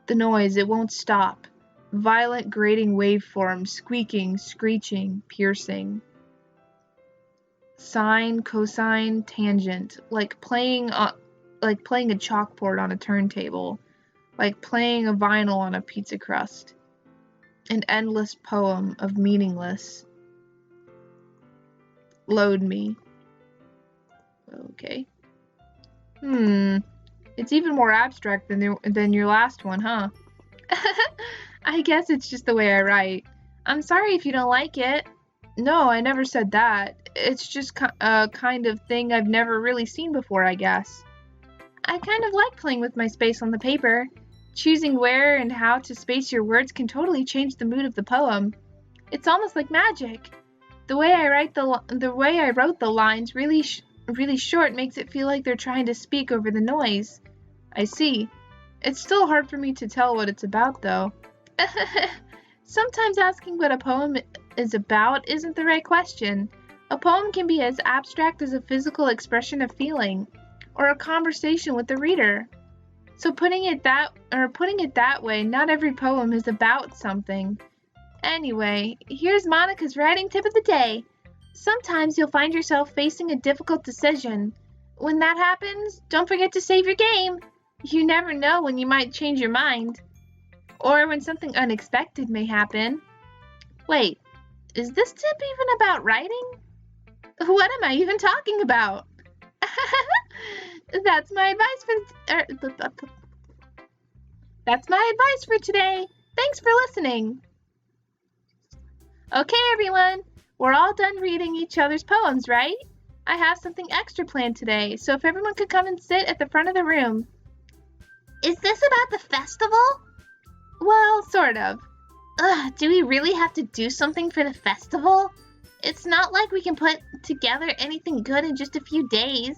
The noise, it won't stop. Violent, grating waveforms, squeaking, screeching, piercing. Sine, cosine, tangent, like playing a chalkboard on a turntable, like playing a vinyl on a pizza crust. An endless poem of meaningless. Load me. Okay. It's even more abstract than your last one, huh? I guess it's just the way I write. I'm sorry if you don't like it. No, I never said that. It's just a kind of thing I've never really seen before, I guess. I kind of like playing with my space on the paper. Choosing where and how to space your words can totally change the mood of the poem. It's almost like magic. The way I wrote the lines really short makes it feel like they're trying to speak over the noise. I see. It's still hard for me to tell what it's about, though. Sometimes asking what a poem is about isn't the right question. A poem can be as abstract as a physical expression of feeling, or a conversation with the reader. So putting it that way, not every poem is about something. Anyway, here's Monica's writing tip of the day. Sometimes you'll find yourself facing a difficult decision. When that happens, don't forget to save your game. You never know when you might change your mind. Or when something unexpected may happen. Wait, is this tip even about writing? What am I even talking about? That's my advice for today. Thanks for listening. Okay, everyone. We're all done reading each other's poems, right? I have something extra planned today, so if everyone could come and sit at the front of the room. Is this about the festival? Well, sort of. Do we really have to do something for the festival? It's not like we can put together anything good in just a few days.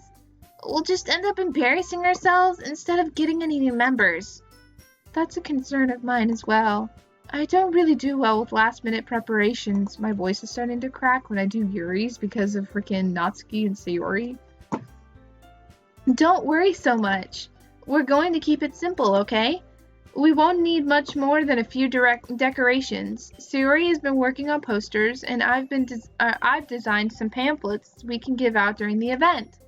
We'll just end up embarrassing ourselves instead of getting any new members. That's a concern of mine as well. I don't really do well with last-minute preparations. My voice is starting to crack when I do Yuri's because of freaking Natsuki and Sayori. Don't worry so much. We're going to keep it simple, okay? We won't need much more than a few decorations. Sayori has been working on posters, and I've designed some pamphlets we can give out during the event.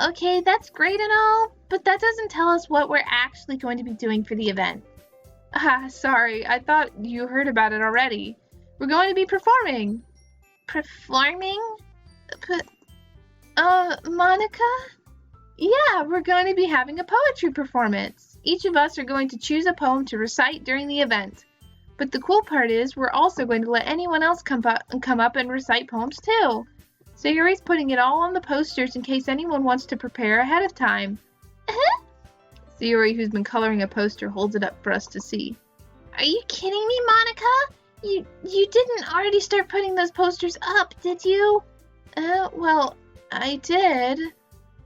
Okay, that's great and all, but that doesn't tell us what we're actually going to be doing for the event. Sorry, I thought you heard about it already. We're going to be performing. Performing? Monica? Yeah, we're going to be having a poetry performance. Each of us are going to choose a poem to recite during the event. But the cool part is we're also going to let anyone else come up and recite poems too. Sayori's putting it all on the posters in case anyone wants to prepare ahead of time. Sayori, who's been coloring a poster, holds it up for us to see. Are you kidding me, Monica? You didn't already start putting those posters up, did you? Well, I did.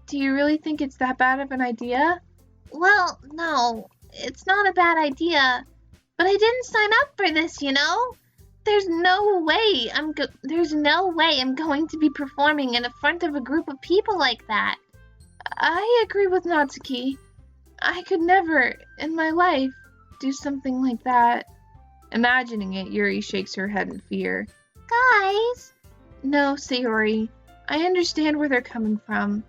Do you really think it's that bad of an idea? Well, no, it's not a bad idea. But I didn't sign up for this, you know? There's no way I'm going to be performing in front of a group of people like that. I agree with Natsuki. I could never, in my life, do something like that. Imagining it, Yuri shakes her head in fear. Guys! No, Sayori. I understand where they're coming from.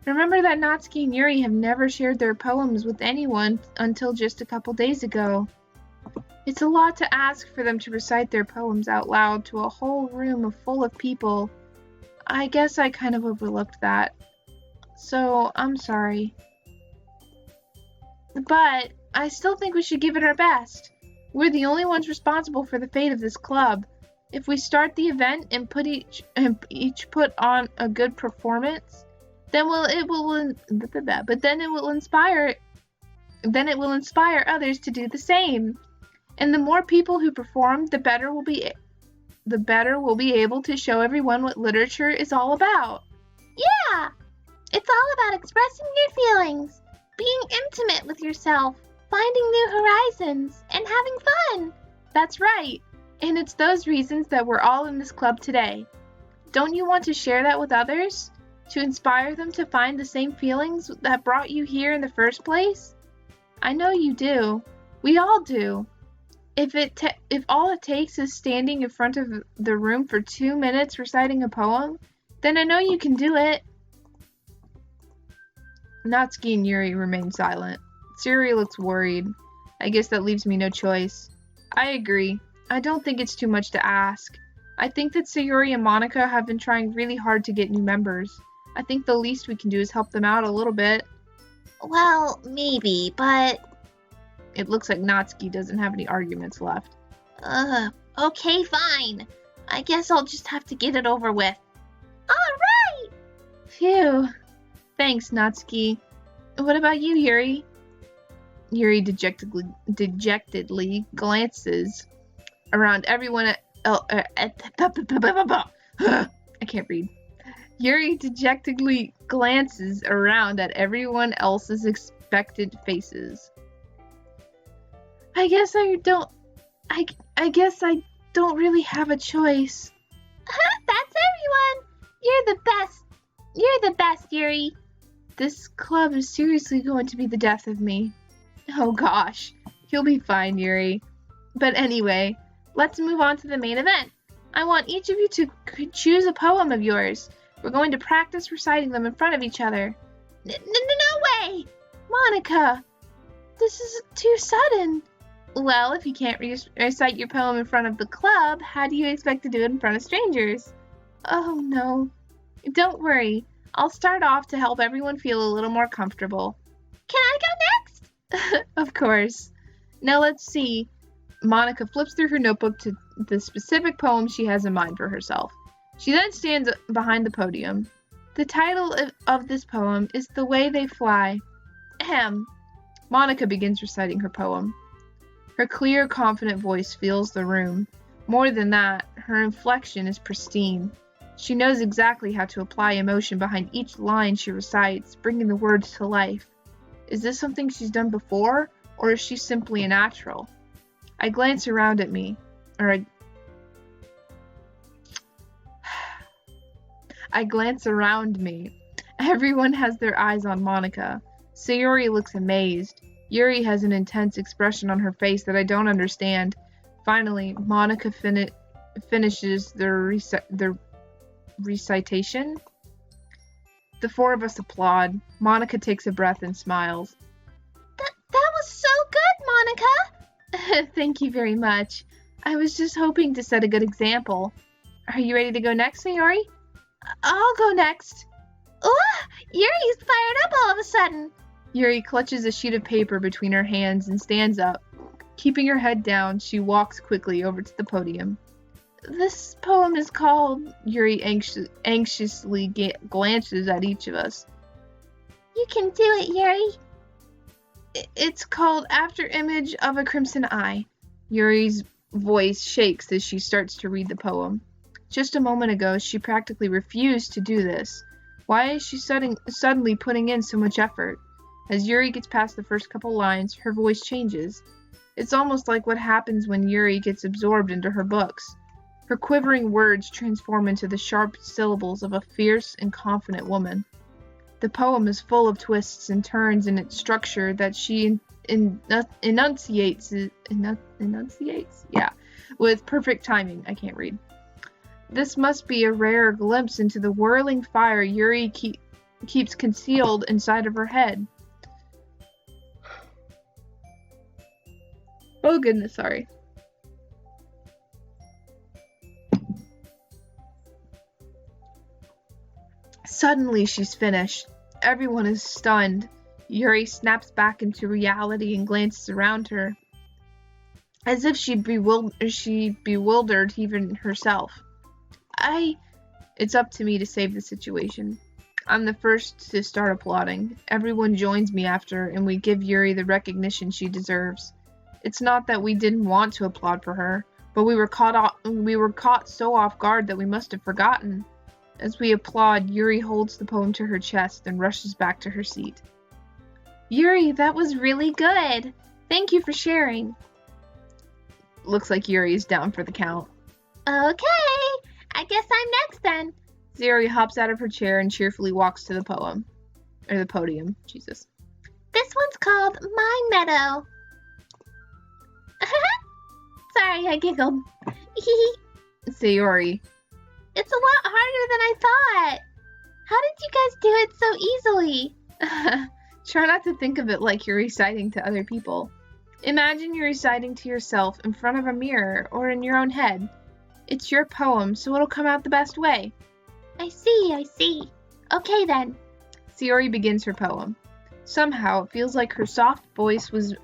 Remember that Natsuki and Yuri have never shared their poems with anyone until just a couple days ago. It's a lot to ask for them to recite their poems out loud to a whole room full of people. I guess I kind of overlooked that. So, I'm sorry. But I still think we should give it our best. We're the only ones responsible for the fate of this club. If we start the event and each put on a good performance, then it will inspire others to do the same. And the more people who perform, the better we'll be able to show everyone what literature is all about. Yeah! It's all about expressing your feelings, being intimate with yourself, finding new horizons, and having fun. That's right. And it's those reasons that we're all in this club today. Don't you want to share that with others? To inspire them to find the same feelings that brought you here in the first place? I know you do. We all do. If all it takes is standing in front of the room for 2 minutes reciting a poem, then I know you can do it. Natsuki and Yuri remain silent. Sayori looks worried. I guess that leaves me no choice. I agree. I don't think it's too much to ask. I think that Sayori and Monica have been trying really hard to get new members. I think the least we can do is help them out a little bit. Well, maybe, but... It looks like Natsuki doesn't have any arguments left. Okay, fine. I guess I'll just have to get it over with. Alright! Phew. Thanks, Natsuki. What about you, Yuri? Yuri dejectedly glances around everyone I can't read. Yuri dejectedly glances around at everyone else's expected faces. I guess I don't really have a choice. That's everyone. You're the best, Yuri. This club is seriously going to be the death of me. Oh gosh, you'll be fine, Yuri. But anyway, let's move on to the main event. I want each of you to choose a poem of yours. We're going to practice reciting them in front of each other. No way! Monica, this is too sudden. Well, if you can't recite your poem in front of the club, how do you expect to do it in front of strangers? Oh no. Don't worry. I'll start off to help everyone feel a little more comfortable. Can I go next? Of course. Now let's see. Monica flips through her notebook to the specific poem she has in mind for herself. She then stands behind the podium. The title of this poem is The Way They Fly. Ahem. Monica begins reciting her poem. Her clear, confident voice fills the room. More than that, her inflection is pristine. She knows exactly how to apply emotion behind each line she recites, bringing the words to life. Is this something she's done before, Or is she simply a natural? I glance around at me, I glance around me. Everyone has their eyes on Monica. Sayori looks amazed. Yuri has an intense expression on her face that I don't understand. Finally, Monica finishes the recitation. The four of us applaud. Monica takes a breath and smiles. That was so good, Monica! Thank you very much. I was just hoping to set a good example. Are you ready to go next, Sayori? I'll go next. Yuri's fired up all of a sudden. Yuri clutches a sheet of paper between her hands and stands up. Keeping her head down, she walks quickly over to the podium. This poem is called... Yuri anxiously glances at each of us. You can do it, Yuri. It's called After Image of a Crimson Eye. Yuri's voice shakes as she starts to read the poem. Just a moment ago, she practically refused to do this. Why is she suddenly putting in so much effort? As Yuri gets past the first couple lines, her voice changes. It's almost like what happens when Yuri gets absorbed into her books. Her quivering words transform into the sharp syllables of a fierce and confident woman. The poem is full of twists and turns in its structure that she enunciates, with perfect timing. I can't read. This must be a rare glimpse into the whirling fire Yuri keeps concealed inside of her head. Oh goodness, sorry. Suddenly she's finished. Everyone is stunned. Yuri snaps back into reality and glances around her, as if she bewildered even herself. It's up to me to save the situation. I'm the first to start applauding. Everyone joins me after, and we give Yuri the recognition she deserves. It's not that we didn't want to applaud for her, but we were caught so off guard that we must have forgotten. As we applaud, Yuri holds the poem to her chest and rushes back to her seat. Yuri, that was really good. Thank you for sharing. Looks like Yuri is down for the count. Okay, I guess I'm next then. Yuri hops out of her chair and cheerfully walks to the podium. Jesus. This one's called My Meadow. Sorry, I giggled. Sayori. It's a lot harder than I thought. How did you guys do it so easily? Try not to think of it like you're reciting to other people. Imagine you're reciting to yourself in front of a mirror or in your own head. It's your poem, so it'll come out the best way. I see. Okay then. Sayori begins her poem. Somehow, it feels like her soft voice was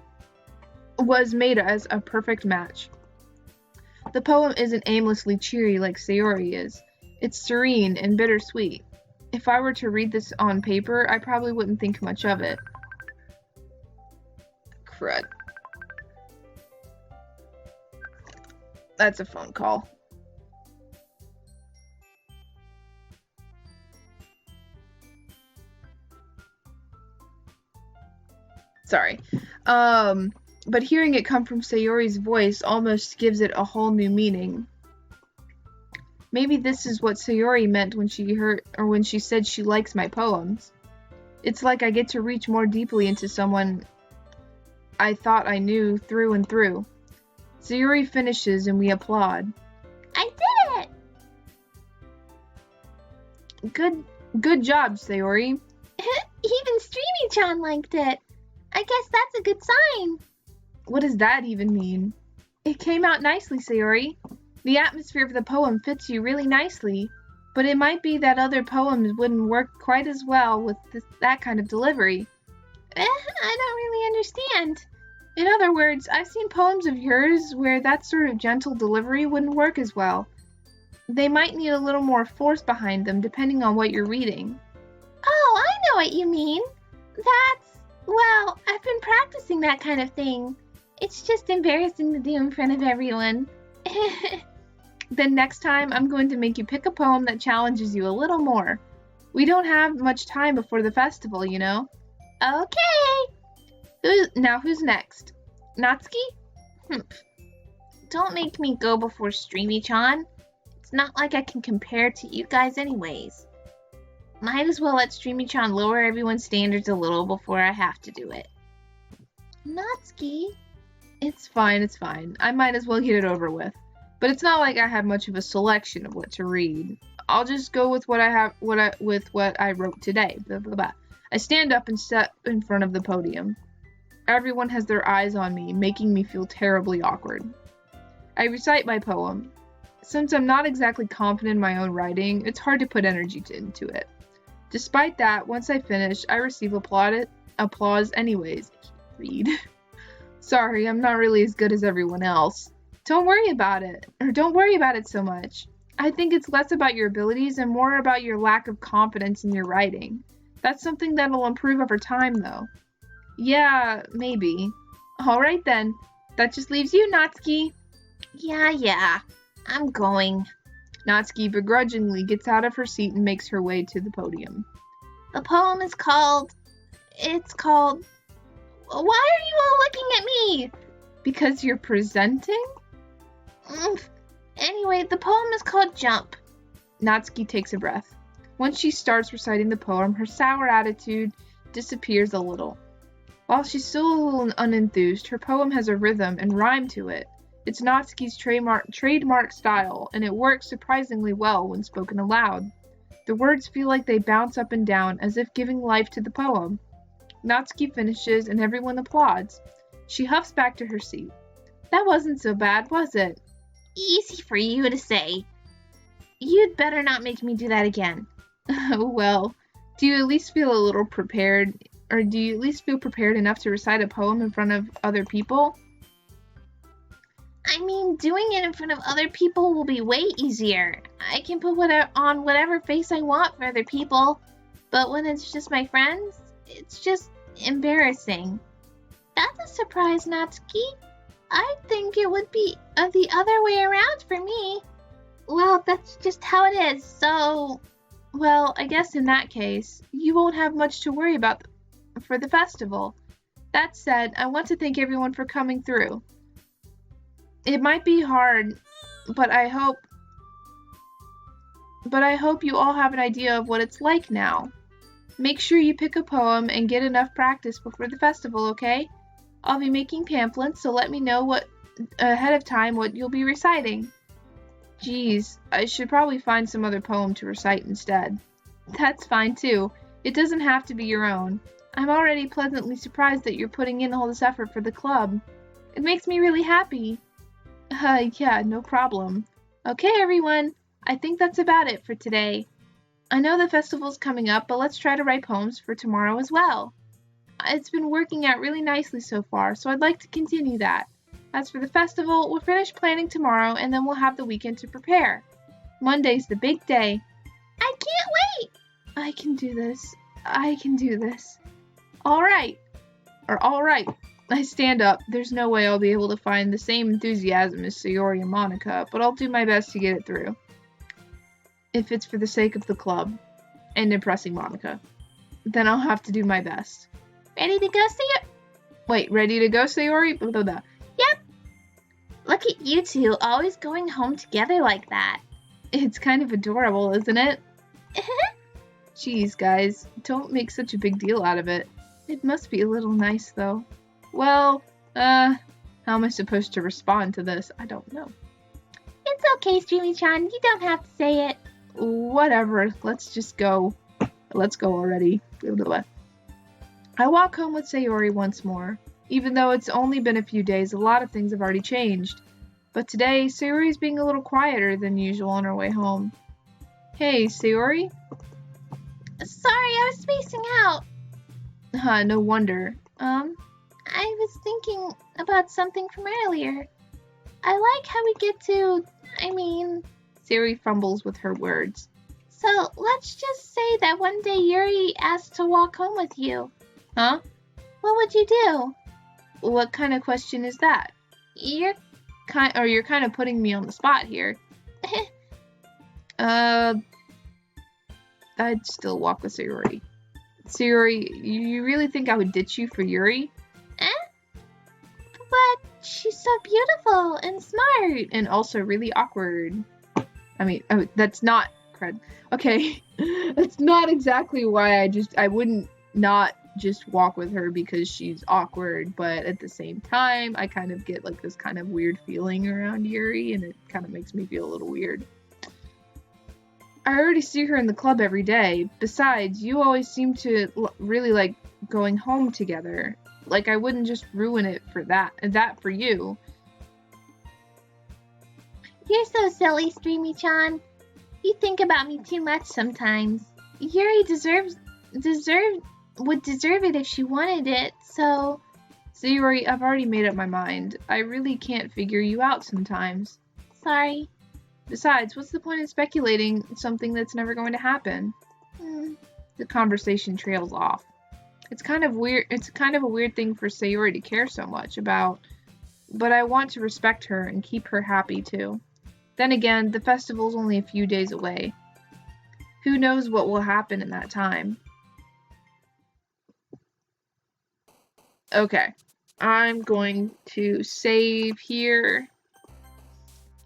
made as a perfect match. The poem isn't aimlessly cheery like Sayori is. It's serene and bittersweet. If I were to read this on paper, I probably wouldn't think much of it. Crud. That's a phone call. Sorry. But hearing it come from Sayori's voice almost gives it a whole new meaning. Maybe this is what Sayori meant when she said she likes my poems. It's like I get to reach more deeply into someone I thought I knew through and through. Sayori finishes and we applaud. I did it! Good job, Sayori. Even Streamy-chan liked it. I guess that's a good sign. What does that even mean? It came out nicely, Sayori. The atmosphere of the poem fits you really nicely, but it might be that other poems wouldn't work quite as well with that kind of delivery. I don't really understand. In other words, I've seen poems of yours where that sort of gentle delivery wouldn't work as well. They might need a little more force behind them depending on what you're reading. Oh, I know what you mean. Well, I've been practicing that kind of thing. It's just embarrassing to do in front of everyone. Then next time, I'm going to make you pick a poem that challenges you a little more. We don't have much time before the festival, you know. Okay. Who's next? Natsuki? Don't make me go before Streamy-chan. It's not like I can compare to you guys anyways. Might as well let Streamy-chan lower everyone's standards a little before I have to do it. Natsuki? It's fine, it's fine. I might as well get it over with. But it's not like I have much of a selection of what to read. I'll just go with what I wrote today. Blah, blah, blah. I stand up and step in front of the podium. Everyone has their eyes on me, making me feel terribly awkward. I recite my poem. Since I'm not exactly confident in my own writing, it's hard to put energy into it. Despite that, once I finish, I receive applause anyways. Read. Sorry, I'm not really as good as everyone else. Don't worry about it so much. I think it's less about your abilities and more about your lack of confidence in your writing. That's something that'll improve over time, though. Yeah, maybe. Alright then. That just leaves you, Natsuki. Yeah. I'm going. Natsuki begrudgingly gets out of her seat and makes her way to the podium. The poem is called... Why are you all looking at me? Because you're presenting? Anyway, the poem is called Jump. Natsuki takes a breath. Once she starts reciting the poem, her sour attitude disappears a little. While she's still a little unenthused, her poem has a rhythm and rhyme to it. It's Natsuki's trademark style, and it works surprisingly well when spoken aloud. The words feel like they bounce up and down, as if giving life to the poem. Natsuki finishes, and everyone applauds. She huffs back to her seat. That wasn't so bad, was it? Easy for you to say. You'd better not make me do that again. Well, do you at least feel a little prepared, or do you at least feel prepared enough to recite a poem in front of other people? I mean, doing it in front of other people will be way easier. I can put on whatever face I want for other people, but when it's just my friends, it's just embarrassing. That's a surprise, Natsuki. I think it would be the other way around for me. Well, that's just how it is, so... Well, I guess in that case, you won't have much to worry about for the festival. That said, I want to thank everyone for coming through. It might be hard, but I hope you all have an idea of what it's like now. Make sure you pick a poem and get enough practice before the festival, okay? I'll be making pamphlets, so let me know ahead of time what you'll be reciting. Geez, I should probably find some other poem to recite instead. That's fine too. It doesn't have to be your own. I'm already pleasantly surprised that you're putting in all this effort for the club. It makes me really happy. Yeah, no problem. Okay, everyone. I think that's about it for today. I know the festival's coming up, but let's try to write poems for tomorrow as well. It's been working out really nicely so far, so I'd like to continue that. As for the festival, we'll finish planning tomorrow, and then we'll have the weekend to prepare. Monday's the big day. I can't wait! I can do this. I can do this. All right. I stand up. There's no way I'll be able to find the same enthusiasm as Sayori and Monica, but I'll do my best to get it through. If it's for the sake of the club and impressing Monica, then I'll have to do my best. Ready to go, Sayori? Wait, ready to go, Sayori? Blah, blah, blah. Yep. Look at you two, always going home together like that. It's kind of adorable, isn't it? Jeez, guys, don't make such a big deal out of it. It must be a little nice, though. Well, how am I supposed to respond to this? I don't know. It's okay, Streamy-chan. You don't have to say it. Whatever. Let's just go. Let's go already. Blah, blah, blah. I walk home with Sayori once more. Even though it's only been a few days, a lot of things have already changed. But today, Sayori's being a little quieter than usual on her way home. Hey, Sayori? Sorry, I was spacing out. No wonder. I was thinking about something from earlier. I like how we get to, Sayori fumbles with her words. So, let's just say that one day Yuri asked to walk home with you. Huh? What would you do? What kind of question is that? You're kind of putting me on the spot here. I'd still walk with Sayori. Sayori, you really think I would ditch you for Yuri? she's so beautiful and smart. And also really awkward. I mean, oh, that's not cred. Okay, that's not exactly why I wouldn't not just walk with her because she's awkward, but at the same time, I kind of get like this kind of weird feeling around Yuri, and it kind of makes me feel a little weird. I already see her in the club every day. Besides, you always seem to really like going home together. Like, I wouldn't just ruin it for that, and that for you. You're so silly, Streamy-chan. You think about me too much sometimes. Yuri would deserve it if she wanted it, so... So I've already made up my mind. I really can't figure you out sometimes. Sorry. Besides, what's the point in speculating something that's never going to happen? The conversation trails off. It's kind of weird. It's kind of a weird thing for Sayori to care so much about, but I want to respect her and keep her happy too. Then again, the festival's only a few days away. Who knows what will happen in that time? Okay, I'm going to save here,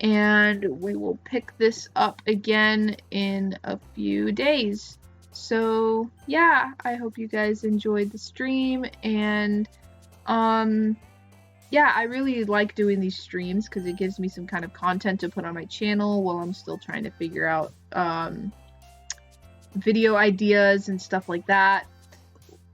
and we will pick this up again in a few days. So yeah, I hope you guys enjoyed the stream, and yeah, I really like doing these streams because it gives me some kind of content to put on my channel while I'm still trying to figure out video ideas and stuff like that,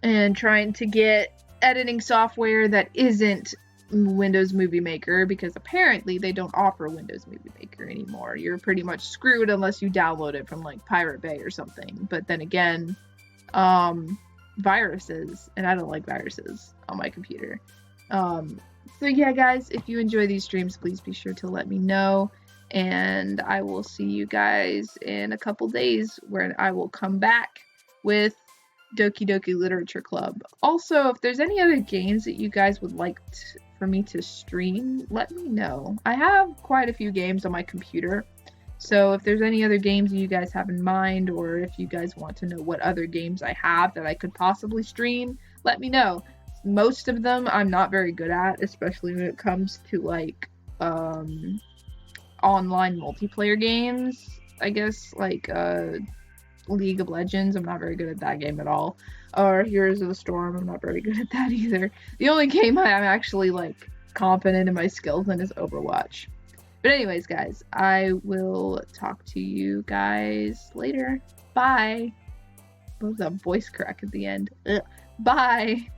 and trying to get editing software that isn't Windows Movie Maker, because apparently they don't offer Windows Movie Maker anymore. You're pretty much screwed unless you download it from like Pirate Bay or something. But then again, viruses, and I don't like viruses on my computer. So yeah, guys, if you enjoy these streams, please be sure to let me know, and I will see you guys in a couple days where I will come back with Doki Doki Literature Club. Also, if there's any other games that you guys would like for me to stream, let me know. I have quite a few games on my computer, so if there's any other games you guys have in mind, or if you guys want to know what other games I have that I could possibly stream, let me know. Most of them I'm not very good at, especially when it comes to like online multiplayer games. I guess like League of Legends, I'm not very good at that game at all. Or Heroes of the Storm, I'm not very good at that either. The only game I'm actually like confident in my skills in is Overwatch. But anyways, guys, I will talk to you guys later. Bye. What was that voice crack at the end? Ugh. Bye.